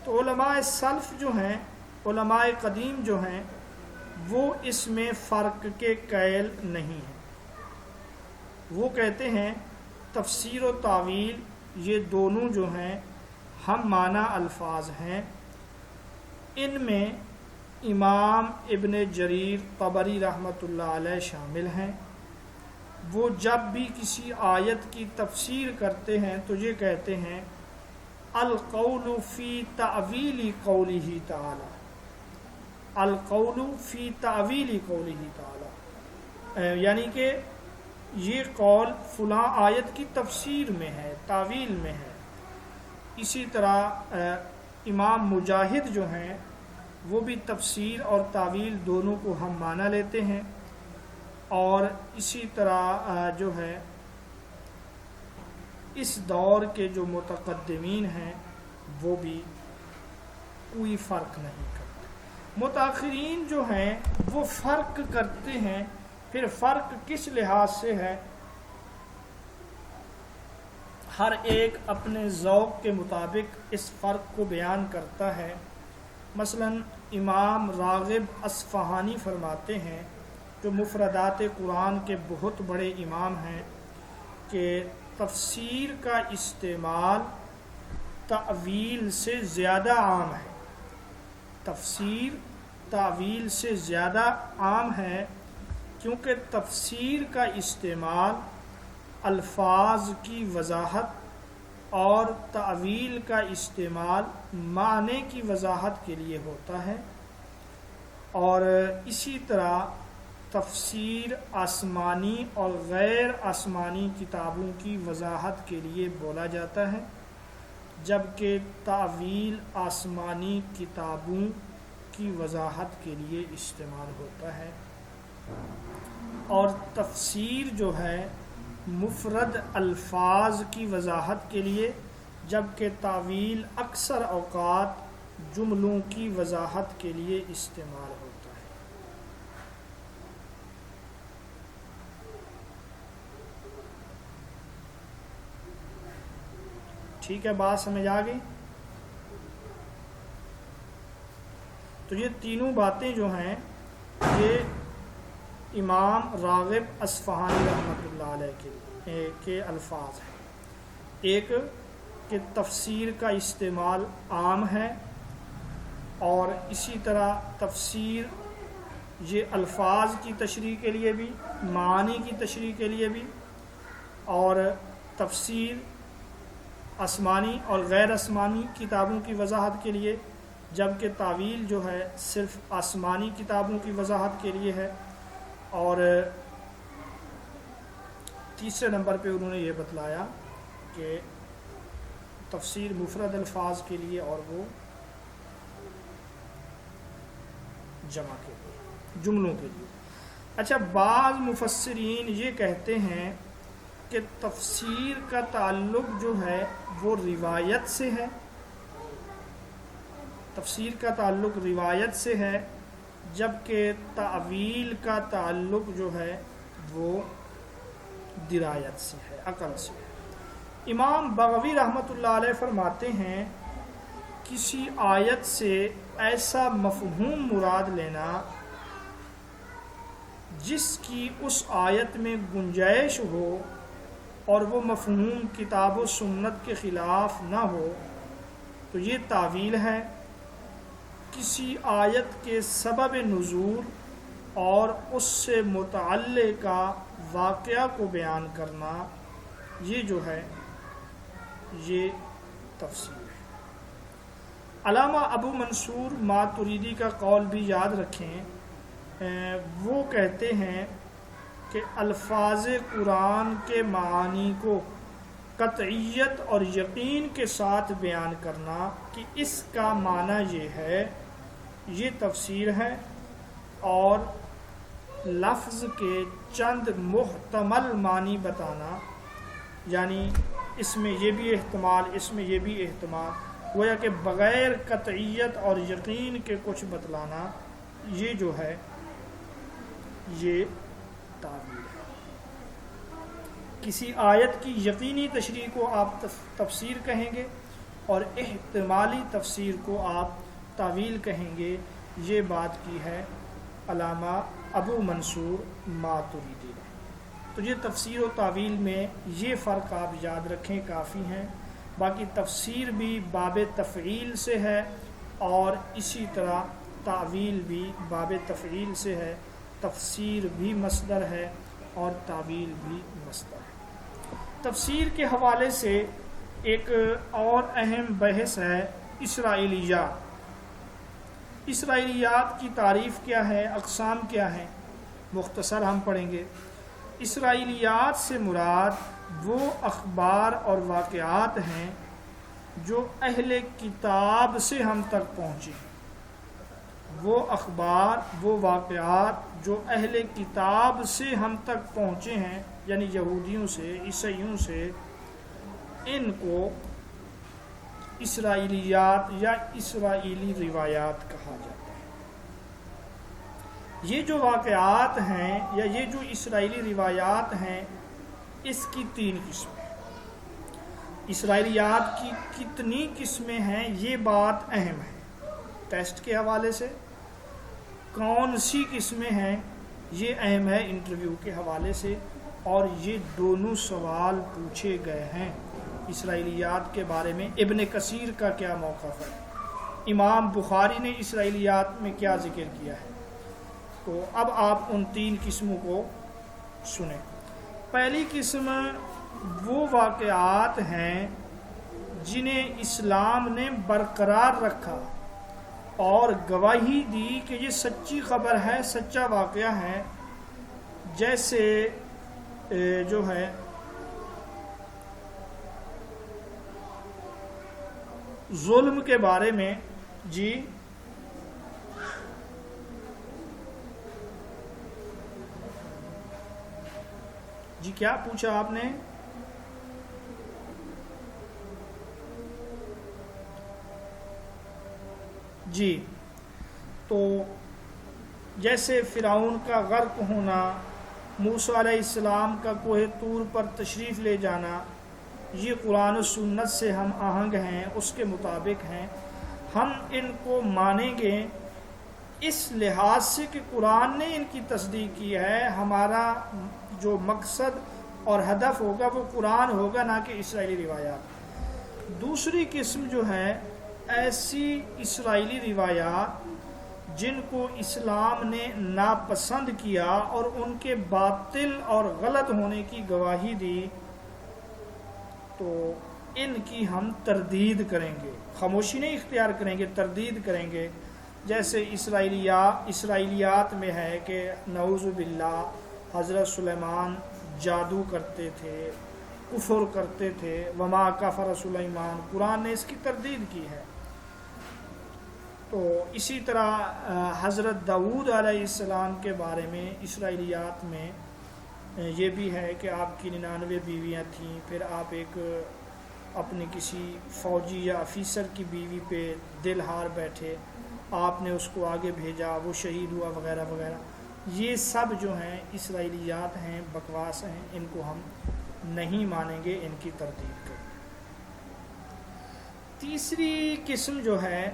تو علماء سلف جو ہیں، علماء قدیم جو ہیں، وہ اس میں فرق کے قائل نہیں ہیں۔ وہ کہتے ہیں تفسیر و تعویل یہ دونوں جو ہیں ہم معنی الفاظ ہیں۔ ان میں امام ابن جریر طبری رحمۃ اللہ علیہ شامل ہیں۔ وہ جب بھی کسی آیت کی تفسیر کرتے ہیں تو یہ کہتے ہیں القول فی تعویل قولہ تعالی، القول فی تعویل قولہ تعالی، یعنی کہ یہ قول فلاں آیت کی تفسیر میں ہے، تعویل میں ہے۔ اسی طرح امام مجاہد جو ہیں وہ بھی تفسیر اور تعویل دونوں کو ہم معنی لیتے ہیں، اور اسی طرح جو ہے اس دور کے جو متقدمین ہیں وہ بھی کوئی فرق نہیں کرتے۔ متاخرین جو ہیں وہ فرق کرتے ہیں، پھر فرق کس لحاظ سے ہے، ہر ایک اپنے ذوق کے مطابق اس فرق کو بیان کرتا ہے۔ مثلاً امام راغب اصفہانی فرماتے ہیں، جو مفردات قرآن کے بہت بڑے امام ہیں، کہ تفسیر کا استعمال تأویل سے زیادہ عام ہے۔ تفسیر تأویل سے زیادہ عام ہے کیونکہ تفسیر کا استعمال الفاظ کی وضاحت اور تأویل کا استعمال معنی کی وضاحت کے لیے ہوتا ہے، اور اسی طرح تفسیر آسمانی اور غیر آسمانی کتابوں کی وضاحت کے لیے بولا جاتا ہے، جبکہ تأویل آسمانی کتابوں کی وضاحت کے لیے استعمال ہوتا ہے، اور تفسیر جو ہے مفرد الفاظ کی وضاحت کے لیے، جبکہ تأویل اکثر اوقات جملوں کی وضاحت کے لیے استعمال ہوتا ہے۔ ٹھیک ہے، بات سمجھ آ گئی؟ تو یہ تینوں باتیں جو ہیں یہ امام راغب اصفہانی رحمۃ اللہ علیہ کے الفاظ ہیں۔ ایک کہ تفسیر کا استعمال عام ہے، اور اسی طرح تفسیر یہ الفاظ کی تشریح کے لیے بھی، معانی کی تشریح کے لیے بھی، اور تفسیر آسمانی اور غیر آسمانی کتابوں کی وضاحت کے لیے، جبکہ تاویل جو ہے صرف آسمانی کتابوں کی وضاحت کے لیے ہے۔ اور تیسرے نمبر پہ انہوں نے یہ بتلایا کہ تفسیر مفرد الفاظ کے لیے اور وہ جمع کے لیے، جملوں کے لیے۔ اچھا، بعض مفسرین یہ کہتے ہیں کہ تفسیر کا تعلق جو ہے وہ روایت سے ہے، تفسیر کا تعلق روایت سے ہے، جبکہ تأویل کا تعلق جو ہے وہ درایت سے ہے، عقل سے ہے۔ امام بغوی رحمۃ اللہ علیہ فرماتے ہیں، کسی آیت سے ایسا مفہوم مراد لینا جس کی اس آیت میں گنجائش ہو اور وہ مفہوم کتاب و سنت کے خلاف نہ ہو تو یہ تاویل ہے۔ کسی آیت کے سبب نزول اور اس سے متعلقہ واقعہ کو بیان کرنا، یہ جو ہے یہ تفسیر ہے۔ علامہ ابو منصور ماتریدی کا قول بھی یاد رکھیں، وہ کہتے ہیں کہ الفاظ قرآن کے معانی کو قطعیت اور یقین کے ساتھ بیان کرنا کہ اس کا معنی یہ ہے، یہ تفسیر ہے، اور لفظ کے چند محتمل معنی بتانا، یعنی اس میں یہ بھی احتمال، اس میں یہ بھی احتمال، گویا کہ بغیر قطعیت اور یقین کے کچھ بتلانا، یہ جو ہے یہ تعبیر ہے۔ کسی آیت کی یقینی تشریح کو آپ تفسیر کہیں گے اور احتمالی تفسیر کو آپ تعویل کہیں گے، یہ بات کی ہے علامہ ابو منصور ماتریدی نے۔ تو یہ تفسیر و تعویل میں یہ فرق آپ یاد رکھیں، کافی ہیں۔ باقی تفسیر بھی باب تفعیل سے ہے، اور اسی طرح تعویل بھی باب تفعیل سے ہے۔ تفسیر بھی مصدر ہے اور تعویل بھی مصدر ہے۔ تفسیر کے حوالے سے ایک اور اہم بحث ہے اسرائیلیات۔ اسرائیلیات کی تعریف کیا ہے، اقسام کیا ہیں، مختصر ہم پڑھیں گے۔ اسرائیلیات سے مراد وہ اخبار اور واقعات ہیں جو اہل کتاب سے ہم تک پہنچے، وہ اخبار، وہ واقعات جو اہل کتاب سے ہم تک پہنچے ہیں، یعنی یہودیوں سے، عیسائیوں سے، ان کو اسرائیلیات یا اسرائیلی روایات کہا جاتا ہے۔ یہ جو واقعات ہیں یا یہ جو اسرائیلی روایات ہیں، اس کی 3 قسمیں ہیں۔ اسرائیلیات کی کتنی قسمیں ہیں، یہ بات اہم ہے۔ ٹیسٹ کے حوالے سے، کون سی قسمیں ہیں یہ اہم ہے انٹرویو کے حوالے سے، اور یہ دونوں سوال پوچھے گئے ہیں اسرائیلیات کے بارے میں۔ ابن کثیر کا کیا موقف ہے، امام بخاری نے اسرائیلیات میں کیا ذکر کیا ہے۔ تو اب آپ ان 3 قسموں کو سنیں۔ پہلی قسم وہ واقعات ہیں جنہیں اسلام نے برقرار رکھا اور گواہی دی کہ یہ سچی خبر ہے، سچا واقعہ ہے، جیسے جو ہے ظلم کے بارے میں۔ جی جی کیا پوچھا آپ نے؟ جی تو جیسے فرعون کا غرق ہونا، موسیٰ علیہ السلام کا کوہ طور پر تشریف لے جانا، یہ قرآن و سنت سے ہم آہنگ ہیں، اس کے مطابق ہیں۔ ہم ان کو مانیں گے اس لحاظ سے کہ قرآن نے ان کی تصدیق کی ہے۔ ہمارا جو مقصد اور ہدف ہوگا وہ قرآن ہوگا، نہ کہ اسرائیلی روایات۔ دوسری قسم جو ہے ایسی اسرائیلی روایات جن کو اسلام نے ناپسند کیا اور ان کے باطل اور غلط ہونے کی گواہی دی، تو ان کی ہم تردید کریں گے، خاموشی نہیں اختیار کریں گے، تردید کریں گے۔ جیسے اسرائیلیات میں ہے کہ نعوذ باللہ حضرت سلیمان جادو کرتے تھے، کفر کرتے تھے، وما کفر سلیمان، قرآن نے اس کی تردید کی ہے۔ تو اسی طرح حضرت داؤد علیہ السلام کے بارے میں اسرائیلیات میں یہ بھی ہے کہ آپ کی 99 بیویاں تھیں، پھر آپ ایک اپنے کسی فوجی یا افیسر کی بیوی پہ دل ہار بیٹھے، آپ نے اس کو آگے بھیجا، وہ شہید ہوا، وغیرہ وغیرہ۔ یہ سب جو ہیں اسرائیلیات ہیں، بکواس ہیں، ان کو ہم نہیں مانیں گے، ان کی تردید کریں۔ تیسری قسم جو ہے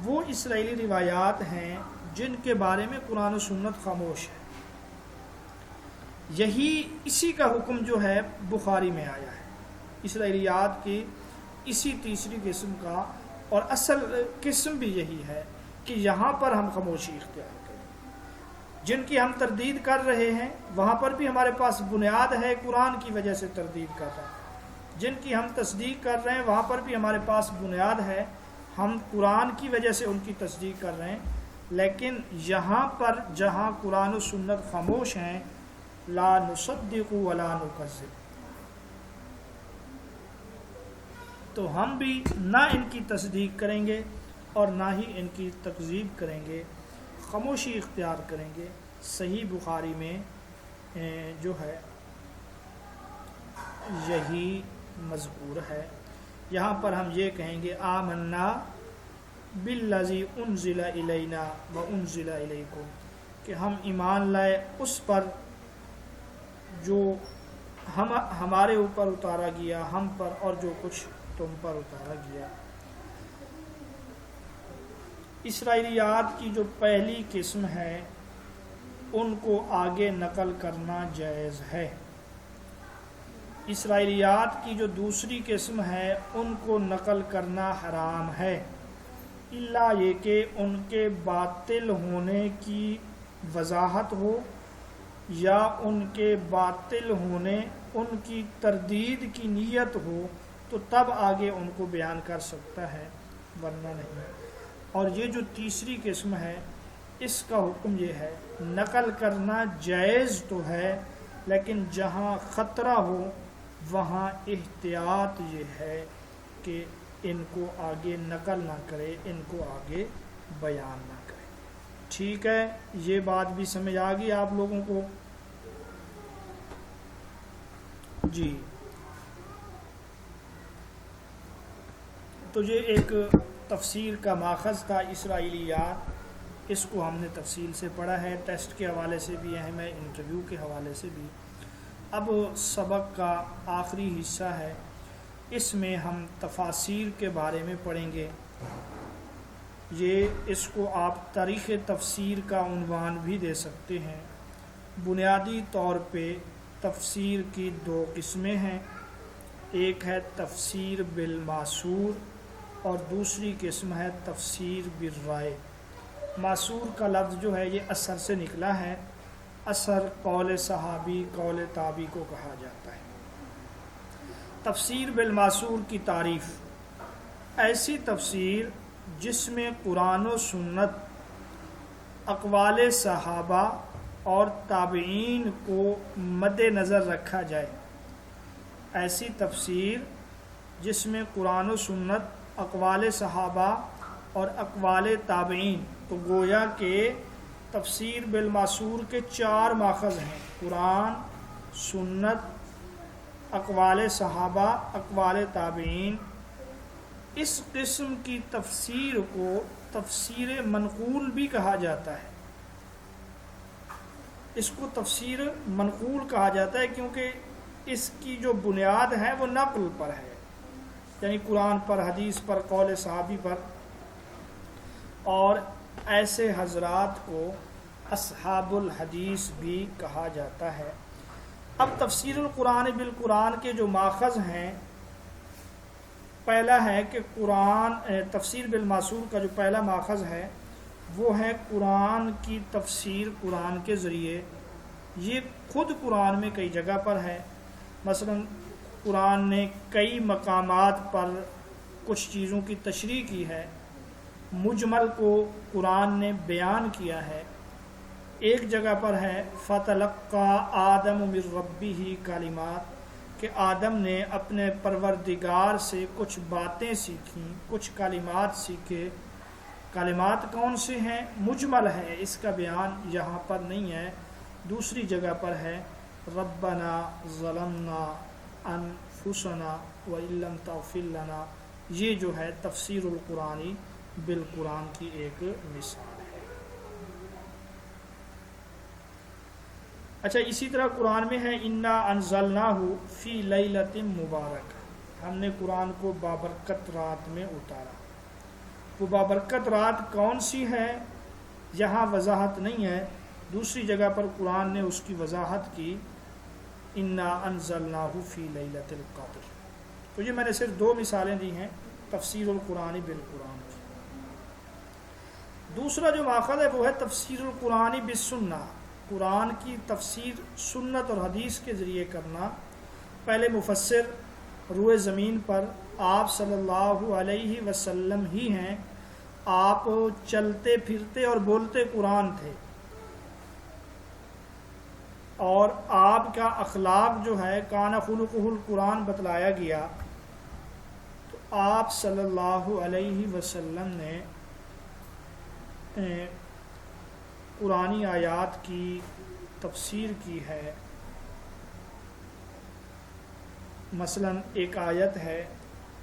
وہ اسرائیلی روایات ہیں جن کے بارے میں قرآن و سنت خاموش ہے۔ اسی کا حکم جو ہے بخاری میں آیا ہے، اسرائیلیات کی اسی تیسری قسم کا، اور اصل قسم بھی یہی ہے کہ یہاں پر ہم خاموشی اختیار کریں۔ جن کی ہم تردید کر رہے ہیں وہاں پر بھی ہمارے پاس بنیاد ہے، قرآن کی وجہ سے تردید کر رہے ہیں۔ جن کی ہم تصدیق کر رہے ہیں وہاں پر بھی ہمارے پاس بنیاد ہے، ہم قرآن کی وجہ سے ان کی تصدیق کر رہے ہیں۔ لیکن یہاں پر جہاں قرآن و سنت خاموش ہیں، لا نصدق ولا نکذب، تو ہم بھی نہ ان کی تصدیق کریں گے اور نہ ہی ان کی تکذیب کریں گے، خاموشی اختیار کریں گے۔ صحیح بخاری میں جو ہے یہی مذکور ہے۔ یہاں پر ہم یہ کہیں گے آمنا بالذی انزل الینا وانزل الیکم، کہ ہم ایمان لائے اس پر جو ہمارے اوپر اتارا گیا، ہم پر، اور جو کچھ تم پر اتارا گیا۔ اسرائیلیات کی جو پہلی قسم ہے ان کو آگے نقل کرنا جائز ہے۔ اسرائیلیات کی جو دوسری قسم ہے ان کو نقل کرنا حرام ہے، الا یہ کہ ان کے باطل ہونے کی وضاحت ہو یا ان کے باطل ہونے، ان کی تردید کی نیت ہو، تو تب آگے ان کو بیان کر سکتا ہے، ورنہ نہیں۔ اور یہ جو تیسری قسم ہے اس کا حکم یہ ہے، نقل کرنا جائز تو ہے لیکن جہاں خطرہ ہو وہاں احتیاط یہ ہے کہ ان کو آگے نقل نہ کرے، ان کو آگے بیان نہ کرے۔ ٹھیک ہے، یہ بات بھی سمجھ آ گئی آپ لوگوں کو؟ جی تو یہ ایک تفسیر کا ماخذ تھا اسرائیلیات، اس کو ہم نے تفصیل سے پڑھا ہے، ٹیسٹ کے حوالے سے بھی اہم ہے، انٹرویو کے حوالے سے بھی۔ اب سبق کا آخری حصہ ہے، اس میں ہم تفاسیر کے بارے میں پڑھیں گے۔ یہ اس کو آپ تاریخ تفسیر کا عنوان بھی دے سکتے ہیں۔ بنیادی طور پہ تفسیر کی دو قسمیں ہیں، ایک ہے تفسیر بالماسور اور دوسری قسم ہے تفسیر بالرائے۔ ماسور کا لفظ جو ہے یہ اثر سے نکلا ہے، اثر قول صحابی قول تابعی کو کہا جاتا ہے۔ تفسیر بالماسور کی تعریف: ایسی تفسیر جس میں قرآن و سنت، اقوال صحابہ اور تابعین کو مد نظر رکھا جائے۔ ایسی تفسیر جس میں قرآن و سنت، اقوال صحابہ اور اقوال تابعین، تو گویا کہ تفسیر بالماسور کے 4 ماخذ ہیں: قرآن، سنت، اقوال صحابہ، اقوال تابعین۔ اس قسم کی تفسیر کو تفسیر منقول بھی کہا جاتا ہے۔ اس کو تفسیر منقول کہا جاتا ہے کیونکہ اس کی جو بنیاد ہے وہ نقل پر ہے، یعنی قرآن پر، حدیث پر، قول صحابی پر، اور ایسے حضرات کو اصحاب الحدیث بھی کہا جاتا ہے۔ اب تفسیر القرآن بالقرآن کے جو ماخذ ہیں، پہلا ہے کہ تفسیر بالماسور کا جو پہلا ماخذ ہے وہ ہے قرآن کی تفسیر قرآن کے ذریعے۔ یہ خود قرآن میں کئی جگہ پر ہے، مثلا قرآن نے کئی مقامات پر کچھ چیزوں کی تشریح کی ہے، مجمل کو قرآن نے بیان کیا ہے۔ ایک جگہ پر ہے فَتَلَقَّى آدَمُ مِن رَبِّهِ کلمات، کہ آدم نے اپنے پروردگار سے کچھ باتیں سیکھیں، کچھ کلمات سیکھے۔ کلمات کون سے ہیں؟ مجمل ہے، اس کا بیان یہاں پر نہیں ہے۔ دوسری جگہ پر ہے ربنا ظلمنا انفسنا وَإِن لَّمْ تَغْفِرْ لَنَا۔ یہ جو ہے تفسیر القرآن بالقرآن کی ایک مثال ہے۔ اچھا، اسی طرح قرآن میں ہے اِنَّا أَنزَلْنَاهُ فِي لَيْلَةٍ مُبَارَكَةٍ، ہم نے قرآن کو بابرکت رات میں اتارا۔ وہ بابرکت رات کون سی ہے یہاں وضاحت نہیں ہے، دوسری جگہ پر قرآن نے اس کی وضاحت کی، اِنَّا أَنزَلْنَاهُ فِي لَيْلَةِ الْقَدْرِ۔ تو یہ میں نے صرف 2 مثالیں دی ہیں تفسیر القرآن بالقرآن کی۔ دوسرا جو ماخذ ہے وہ ہے تفسیر القرآن بالسنہ، قرآن کی تفسیر سنت اور حدیث کے ذریعے کرنا۔ پہلے مفسر روئے زمین پر آپ صلی اللہ علیہ وسلم ہی ہیں، آپ چلتے پھرتے اور بولتے قرآن تھے، اور آپ کا اخلاق جو ہے کان خلقہ القرآن بتلایا گیا۔ تو آپ صلی اللہ علیہ وسلم نے قرآنی آیات کی تفسیر کی ہے۔ مثلا ایک آیت ہے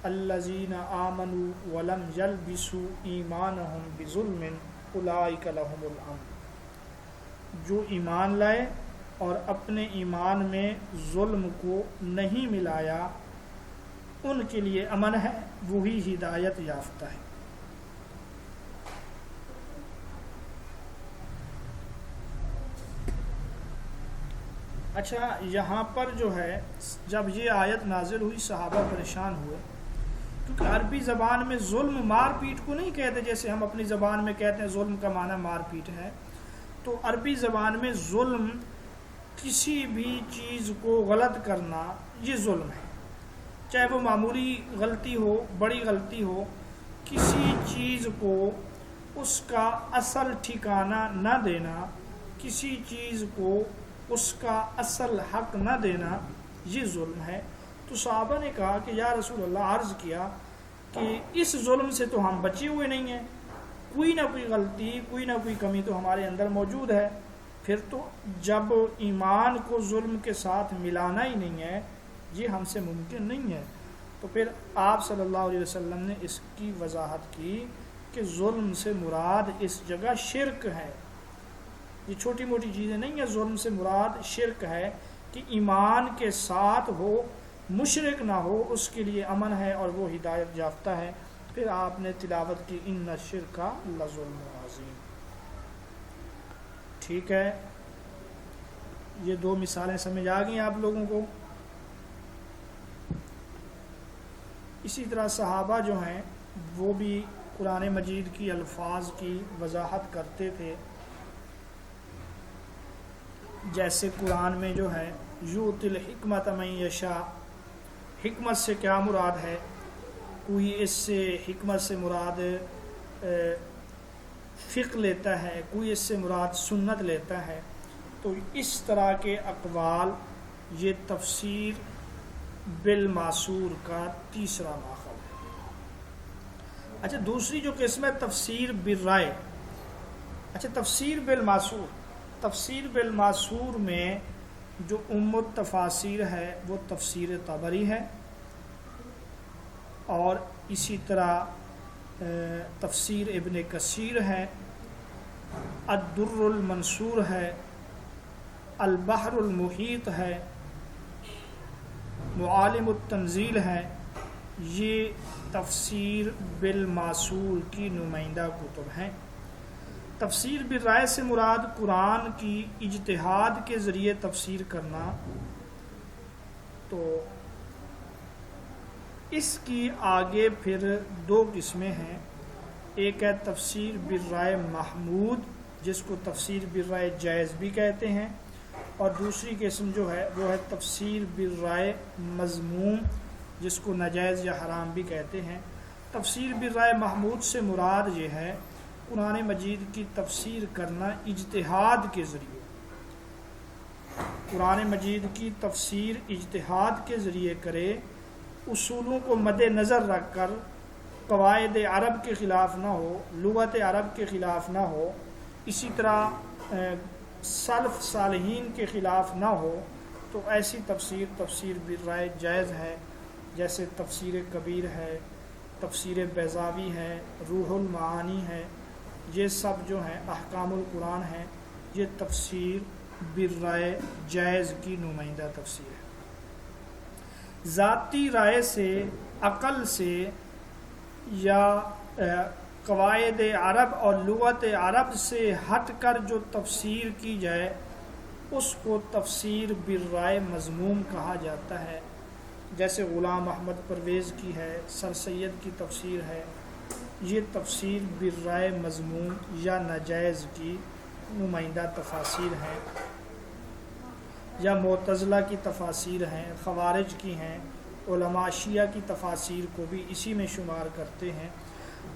الذین آمنوا ولم یلبسوا ایمانہم بظلم اولئک لہم الامن، جو ایمان لائے اور اپنے ایمان میں ظلم کو نہیں ملایا، ان کے لیے امن ہے، وہی ہدایت یافتہ ہے۔ اچھا، یہاں پر جو ہے جب یہ آیت نازل ہوئی صحابہ پریشان ہوئے، کیونکہ عربی زبان میں ظلم مار پیٹ کو نہیں کہتے جیسے ہم اپنی زبان میں کہتے ہیں ظلم کا معنی مار پیٹ ہے۔ تو عربی زبان میں ظلم کسی بھی چیز کو غلط کرنا، یہ ظلم ہے، چاہے وہ معمولی غلطی ہو، بڑی غلطی ہو، کسی چیز کو اس کا اصل ٹھکانہ نہ دینا، کسی چیز کو اس کا اصل حق نہ دینا، یہ ظلم ہے۔ تو صحابہ نے کہا کہ یا رسول اللہ، عرض کیا کہ اس ظلم سے تو ہم بچے ہوئے نہیں ہیں، کوئی نہ کوئی غلطی، کوئی نہ کوئی کمی تو ہمارے اندر موجود ہے، پھر تو جب ایمان کو ظلم کے ساتھ ملانا ہی نہیں ہے، یہ ہم سے ممکن نہیں ہے۔ تو پھر آپ صلی اللہ علیہ وسلم نے اس کی وضاحت کی کہ ظلم سے مراد اس جگہ شرک ہے، یہ چھوٹی موٹی چیزیں نہیں ہیں، ظلم سے مراد شرک ہے، کہ ایمان کے ساتھ ہو، مشرک نہ ہو، اس کے لیے امن ہے اور وہ ہدایت یافتہ ہے۔ پھر آپ نے تلاوت کی ان الشرک لظلم عظیم. ٹھیک ہے، یہ دو مثالیں سمجھ آ گئیں آپ لوگوں کو. اسی طرح صحابہ جو ہیں وہ بھی قرآن مجید کی الفاظ کی وضاحت کرتے تھے. جیسے قرآن میں جو ہے یؤتی الحکمت من یشاء، حکمت سے کیا مراد ہے؟ کوئی اس سے حکمت سے مراد فقہ لیتا ہے، کوئی اس سے مراد سنت لیتا ہے. تو اس طرح کے اقوال یہ تفسیر بالمعصور کا تیسرا ماخذ ہے. اچھا، دوسری جو قسم ہے تفسیر بالرائے. اچھا، تفسیر بالمعصور، تفسیر بالمعصور میں جو التفاسیر ہے وہ تفسیر طبری ہے، اور اسی طرح تفسیر ابن کثیر ہے، الدر المنصور ہے، البحر المحیط ہے، معالم التنزیل ہے. یہ تفسیر بالمعصور کی نمائندہ کتب ہیں. تفسیر بالرائے سے مراد قرآن کی اجتہاد کے ذریعے تفسیر کرنا. تو اس کی آگے پھر دو قسمیں ہیں. ایک ہے تفسیر بالرائے محمود، جس کو تفسیر بالرائے جائز بھی کہتے ہیں، اور دوسری قسم جو ہے وہ ہے تفسیر بالرائے مذموم، جس کو ناجائز یا حرام بھی کہتے ہیں. تفسیر بالرائے محمود سے مراد یہ ہے قرآن مجید کی تفسیر کرنا اجتہاد کے ذریعے. قرآن مجید کی تفسیر اجتہاد کے ذریعے کرے، اصولوں کو مد نظر رکھ کر، قواعد عرب کے خلاف نہ ہو، لغت عرب کے خلاف نہ ہو، اسی طرح سلف صالحین کے خلاف نہ ہو. تو ایسی تفسیر بالرائے جائز ہے. جیسے تفسیر کبیر ہے، تفسیر بیضاوی ہے، روح المعانی ہے. یہ سب جو ہیں احکام القرآن ہیں. یہ تفسیر بالرائے جائز کی نمائندہ تفسیر ہے. ذاتی رائے سے، عقل سے، یا قواعد عرب اور لغت عرب سے ہٹ کر جو تفسیر کی جائے اس کو تفسیر بالرائے مذموم کہا جاتا ہے. جیسے غلام احمد پرویز کی ہے، سر سید کی تفسیر ہے. یہ تفسیر بالرائے مذموم یا ناجائز کی نمائندہ تفاسیر ہیں. یا معتزلہ کی تفاسیر ہیں، خوارج کی ہیں، علماء شیعہ کی تفاسیر کو بھی اسی میں شمار کرتے ہیں.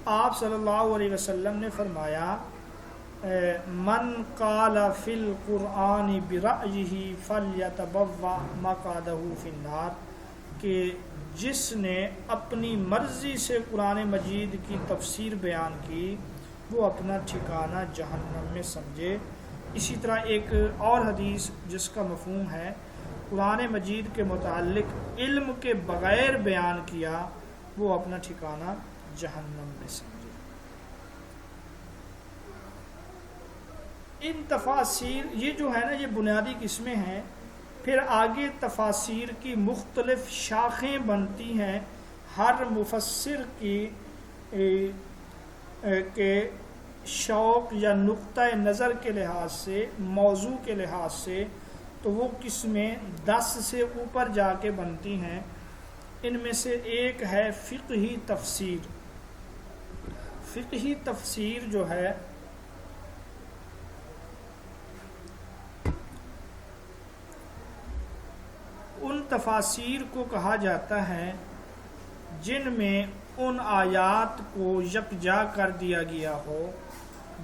آپ صلی اللہ علیہ وسلم نے فرمایا من قال فی القرآن برأیہ فلیتبوأ مقعدہ فی النار، کہ جس نے اپنی مرضی سے قرآن مجید کی تفسیر بیان کی وہ اپنا ٹھکانہ جہنم میں سمجھے. اسی طرح ایک اور حدیث جس کا مفہوم ہے قرآن مجید کے متعلق علم کے بغیر بیان کیا وہ اپنا ٹھکانہ جہنم میں سمجھے. ان تفاسیر یہ جو ہے نا یہ بنیادی قسمیں ہیں. پھر آگے تفاسیر کی مختلف شاخیں بنتی ہیں. ہر مفسر کی کے شوق یا نقطہ نظر کے لحاظ سے، موضوع کے لحاظ سے، تو وہ قسمیں 10 سے اوپر جا کے بنتی ہیں. ان میں سے ایک ہے فقہی تفسیر. فقہی تفسیر جو ہے ان تفاسیر کو کہا جاتا ہے جن میں ان آیات کو یکجا کر دیا گیا ہو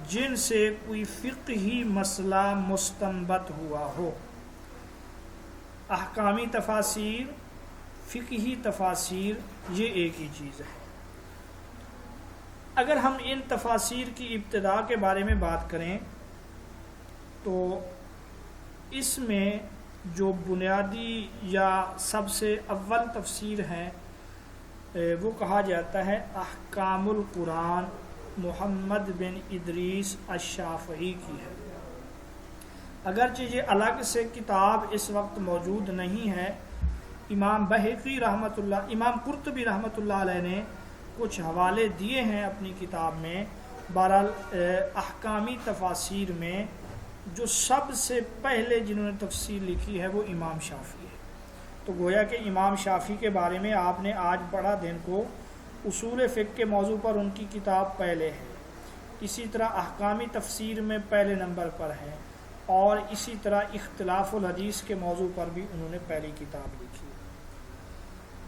جن سے کوئی فقہی مسئلہ مستنبط ہوا ہو. احکامی تفاسیر، فقہی تفاسیر یہ ایک ہی چیز ہے. اگر ہم ان تفاسیر کی ابتدا کے بارے میں بات کریں تو اس میں جو بنیادی یا سب سے اول تفسیر ہے وہ کہا جاتا ہے احکام القرآن محمد بن ادریس الشافعی کی ہے. اگرچہ یہ الگ سے کتاب اس وقت موجود نہیں ہے. امام بہقی رحمۃ اللہ، امام قرطبی رحمۃ اللہ علیہ نے کچھ حوالے دیے ہیں اپنی کتاب میں. بہرحال احکامی تفاسیر میں جو سب سے پہلے جنہوں نے تفسیر لکھی ہے وہ امام شافعی ہے. تو گویا کہ امام شافعی کے بارے میں آپ نے آج پڑھا دن کو. اصول فقہ کے موضوع پر ان کی کتاب پہلے ہے, اسی طرح احکامی تفسیر میں پہلے نمبر پر ہے, اور اسی طرح اختلاف الحدیث کے موضوع پر بھی انہوں نے پہلی کتاب لکھی.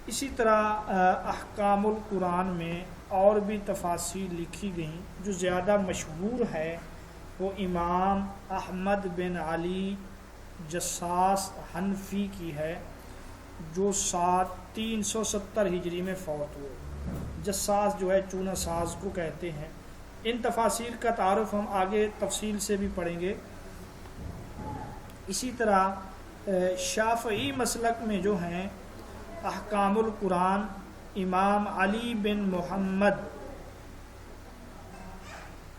اسی طرح احکام القرآن میں اور بھی تفاسیر لکھی گئیں. جو زیادہ مشہور ہے وہ امام احمد بن علی جساس حنفی کی ہے, جو 370 ہجری میں فوت ہوئے. جساس جو ہے چونہ ساز کو کہتے ہیں. ان تفاسیر کا تعارف ہم آگے تفصیل سے بھی پڑھیں گے. اسی طرح شافعی مسلک میں جو ہیں احکام القرآن امام علی بن محمد,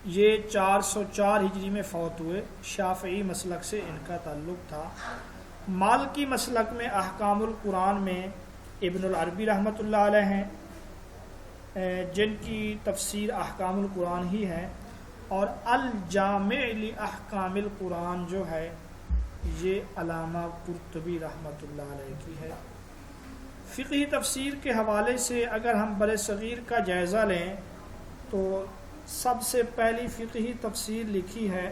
یہ 404 ہجری میں فوت ہوئے. شافعی مسلک سے ان کا تعلق تھا. مالکی مسلک میں احکام القرآن میں ابن العربی رحمۃ اللہ علیہ ہیں, جن کی تفسیر احکام القرآن ہی ہے, اور الجامع لاحکام القرآن جو ہے یہ علامہ قرطبی رحمۃ اللہ علیہ کی ہے. فقہی تفسیر کے حوالے سے اگر ہم بر صغیر کا جائزہ لیں تو سب سے پہلی فقہی تفسیر لکھی ہے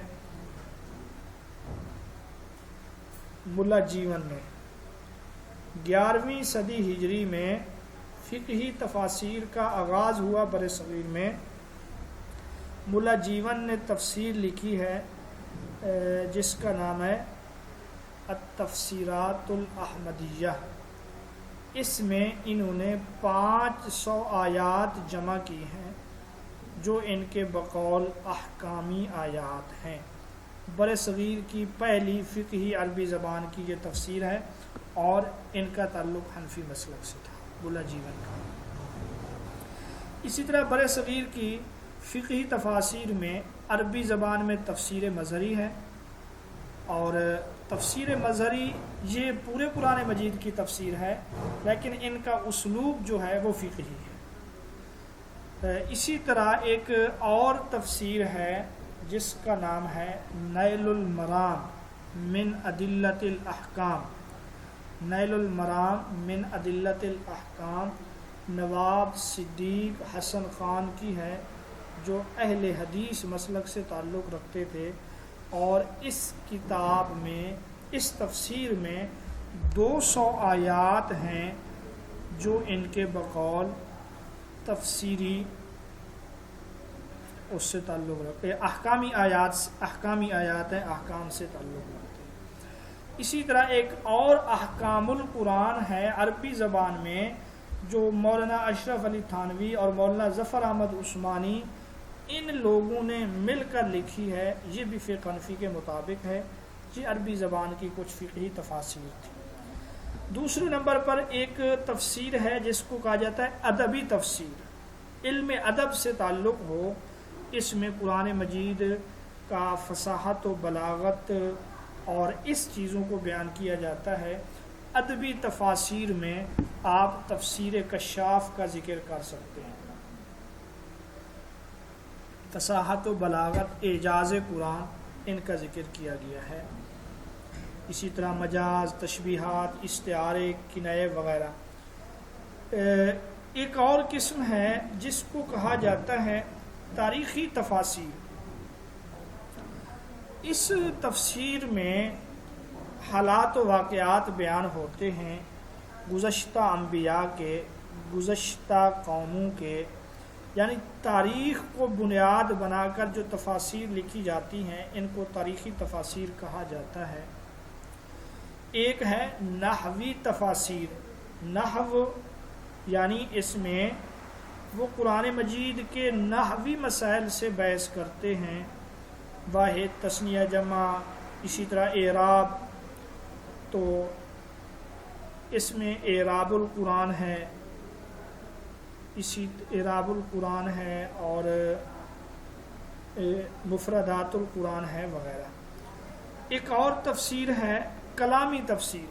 ملا جیون نے. 11ویں صدی ہجری میں فقہی تفاسیر کا آغاز ہوا بر صغیر میں. ملا جیون نے تفسیر لکھی ہے جس کا نام ہے التفسیرات الاحمدیہ. اس میں انہوں نے 500 آیات جمع کی ہیں جو ان کے بقول احکامی آیات ہیں. بر صغیر کی پہلی فقہی عربی زبان کی یہ تفسیر ہے, اور ان کا تعلق حنفی مسلک سے تھا, ملا جیون کا. اسی طرح بر صغیر کی فقہی تفاسیر میں عربی زبان میں تفسیر مظہری ہے, اور تفسیر مظہری یہ پورے قرآن مجید کی تفسیر ہے, لیکن ان کا اسلوب جو ہے وہ فقہی ہے. اسی طرح ایک اور تفسیر ہے جس کا نام ہے نیل المرام من ادلۃ الاحکام. نیل المرام من ادلۃ الاحکام نواب صدیق حسن خان کی ہے, جو اہل حدیث مسلک سے تعلق رکھتے تھے. اور اس کتاب میں, اس تفسیر میں 200 آیات ہیں جو ان کے بقول تفسیری اس سے تعلق رکھتے ہیں. احکامی آیات ہیں, احکام سے تعلق رکھتے ہیں. اسی طرح ایک اور احکام القرآن ہے عربی زبان میں, جو مولانا اشرف علی تھانوی اور مولانا ظفر احمد عثمانی ان لوگوں نے مل کر لکھی ہے. یہ بھی فقہ حنفی کے مطابق ہے. یہ عربی زبان کی کچھ فقہی تفاسیر تھی. دوسرے نمبر پر ایک تفسیر ہے جس کو کہا جاتا ہے ادبی تفسیر, علم ادب سے تعلق ہو. اس میں قرآن مجید کا فصاحت و بلاغت اور اس چیزوں کو بیان کیا جاتا ہے. ادبی تفاسیر میں آپ تفسیر کشاف کا ذکر کر سکتے ہیں. فصاحت و بلاغت, اعجاز قرآن, ان کا ذکر کیا گیا ہے. اسی طرح مجاز, تشبیہات, استعارے, کنایے وغیرہ. ایک اور قسم ہے جس کو کہا جاتا ہے تاریخی تفاسیر. اس تفسیر میں حالات و واقعات بیان ہوتے ہیں گزشتہ انبیاء کے, گزشتہ قوموں کے, یعنی تاریخ کو بنیاد بنا کر جو تفاسیر لکھی جاتی ہیں ان کو تاریخی تفاسیر کہا جاتا ہے. ایک ہے نحوی تفاسیر. نحو یعنی اس میں وہ قرآن مجید کے نحوی مسائل سے بحث کرتے ہیں, واحد, تثنیہ, جمع, اسی طرح اعراب. تو اس میں اعراب القرآن ہے, اسی اعراب القرآن ہے, اور مفردات القرآن ہے وغیرہ. ایک اور تفسیر ہے کلامی تفسیر.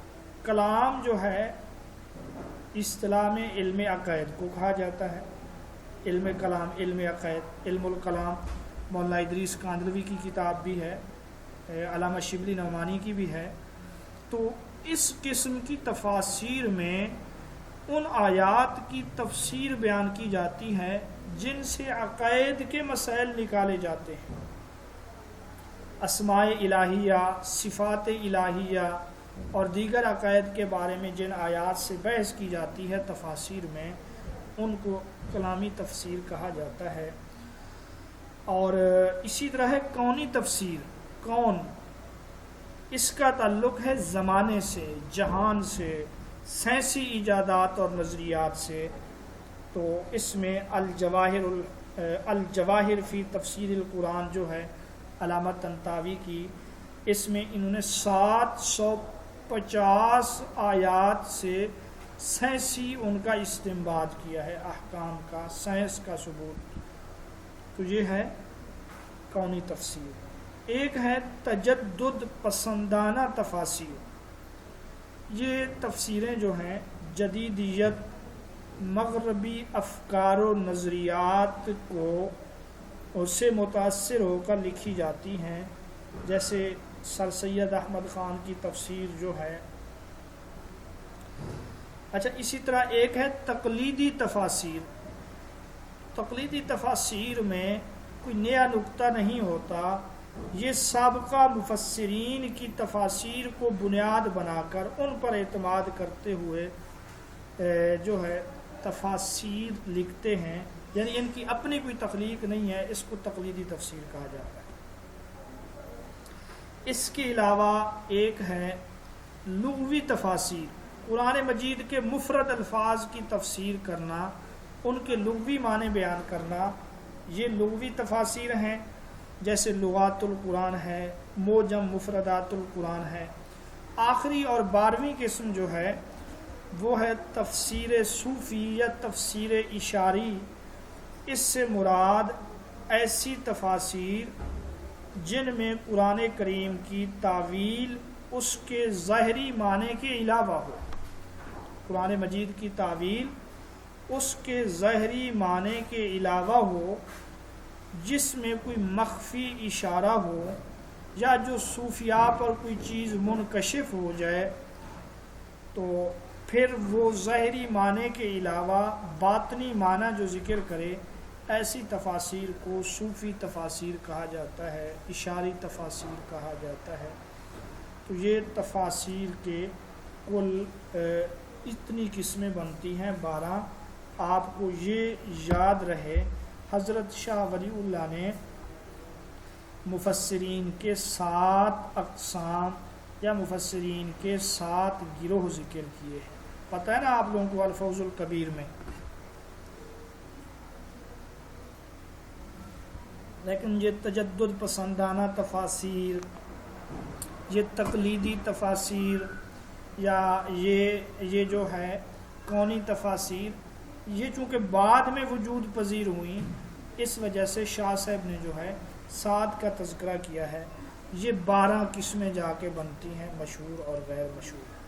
کلام جو ہے اصطلاح میں علم عقائد کو کہا جاتا ہے. علم کلام، علم عقائد، علم الکلام مولانا ادریس کاندلوی کی کتاب بھی ہے، علامہ شبلی نعمانی کی بھی ہے۔ تو اس قسم کی تفاسیر میں ان آیات کی تفسیر بیان کی جاتی ہے جن سے عقائد کے مسائل نکالے جاتے ہیں، اسماء الہیہ، صفات الہیہ اور دیگر عقائد کے بارے میں جن آیات سے بحث کی جاتی ہے تفاسیر میں، ان کو کلامی تفسیر کہا جاتا ہے۔ اور اسی طرح ہے کونی تفسیر۔ کون، اس کا تعلق ہے زمانے سے، جہان سے، سائنسی ایجادات اور نظریات سے۔ تو اس میں الجواہر فی تفسیر القرآن جو ہے علامہ طنطاوی کی، اس میں انہوں نے 750 آیات سے سائنسی ان کا استنباط کیا ہے، احکام کا، سائنس کا ثبوت۔ تو یہ ہے کونی تفسیر۔ ایک ہے تجدد پسندانہ تفاسیر۔ یہ تفسیریں جو ہیں جدیدیت، مغربی افکار و نظریات کو اس سے متاثر ہو کر لکھی جاتی ہیں، جیسے سر سید احمد خان کی تفسیر جو ہے۔ اچھا، اسی طرح ایک ہے تقلیدی تفاسیر۔ تقلیدی تفاسیر میں کوئی نیا نقطہ نہیں ہوتا، یہ سابقہ مفسرین کی تفاسیر کو بنیاد بنا کر ان پر اعتماد کرتے ہوئے جو ہے تفاسیر لکھتے ہیں، یعنی ان کی اپنی کوئی تخلیق نہیں ہے، اس کو تقلیدی تفسیر کہا جاتا ہے۔ اس کے علاوہ ایک ہے لغوی تفاسیر۔ قرآن مجید کے مفرد الفاظ کی تفسیر کرنا، ان کے لغوی معنی بیان کرنا، یہ لغوی تفاسیر ہیں، جیسے لغات القرآن ہے، موجم مفردات القرآن ہے۔ آخری اور 12ویں قسم جو ہے وہ ہے تفسیر صوفی یا تفسیر اشاری۔ اس سے مراد ایسی تفاسیر جن میں قرآن کریم کی تعویل اس کے ظاہری معنی کے علاوہ ہو۔ قرآن مجید کی تعویل اس کے ظاہری معنی کے علاوہ ہو، جس میں کوئی مخفی اشارہ ہو یا جو صوفیاء پر کوئی چیز منکشف ہو جائے، تو پھر وہ ظاہری معنی کے علاوہ باطنی معنی جو ذکر کرے، ایسی تفاسیر کو صوفی تفاسیر کہا جاتا ہے، اشاری تفاسیر کہا جاتا ہے۔ تو یہ تفاسیر کے کل اتنی قسمیں بنتی ہیں 12۔ آپ کو یہ یاد رہے، حضرت شاہ ولی اللہ نے مفسرین کے 7 اقسام یا مفسرین کے 7 گروہ ذکر کیے ہیں، پتہ ہے نا آپ لوگوں کو الفوز الکبیر میں۔ لیکن یہ تجدد پسندانہ تفاسیر، یہ تقلیدی تفاسیر، یا یہ جو ہے کونی تفاسیر، یہ چونکہ بعد میں وجود پذیر ہوئیں، اس وجہ سے شاہ صاحب نے جو ہے 7 کا تذکرہ کیا ہے۔ یہ 12 قسمیں جا کے بنتی ہیں، مشہور اور غیر مشہور۔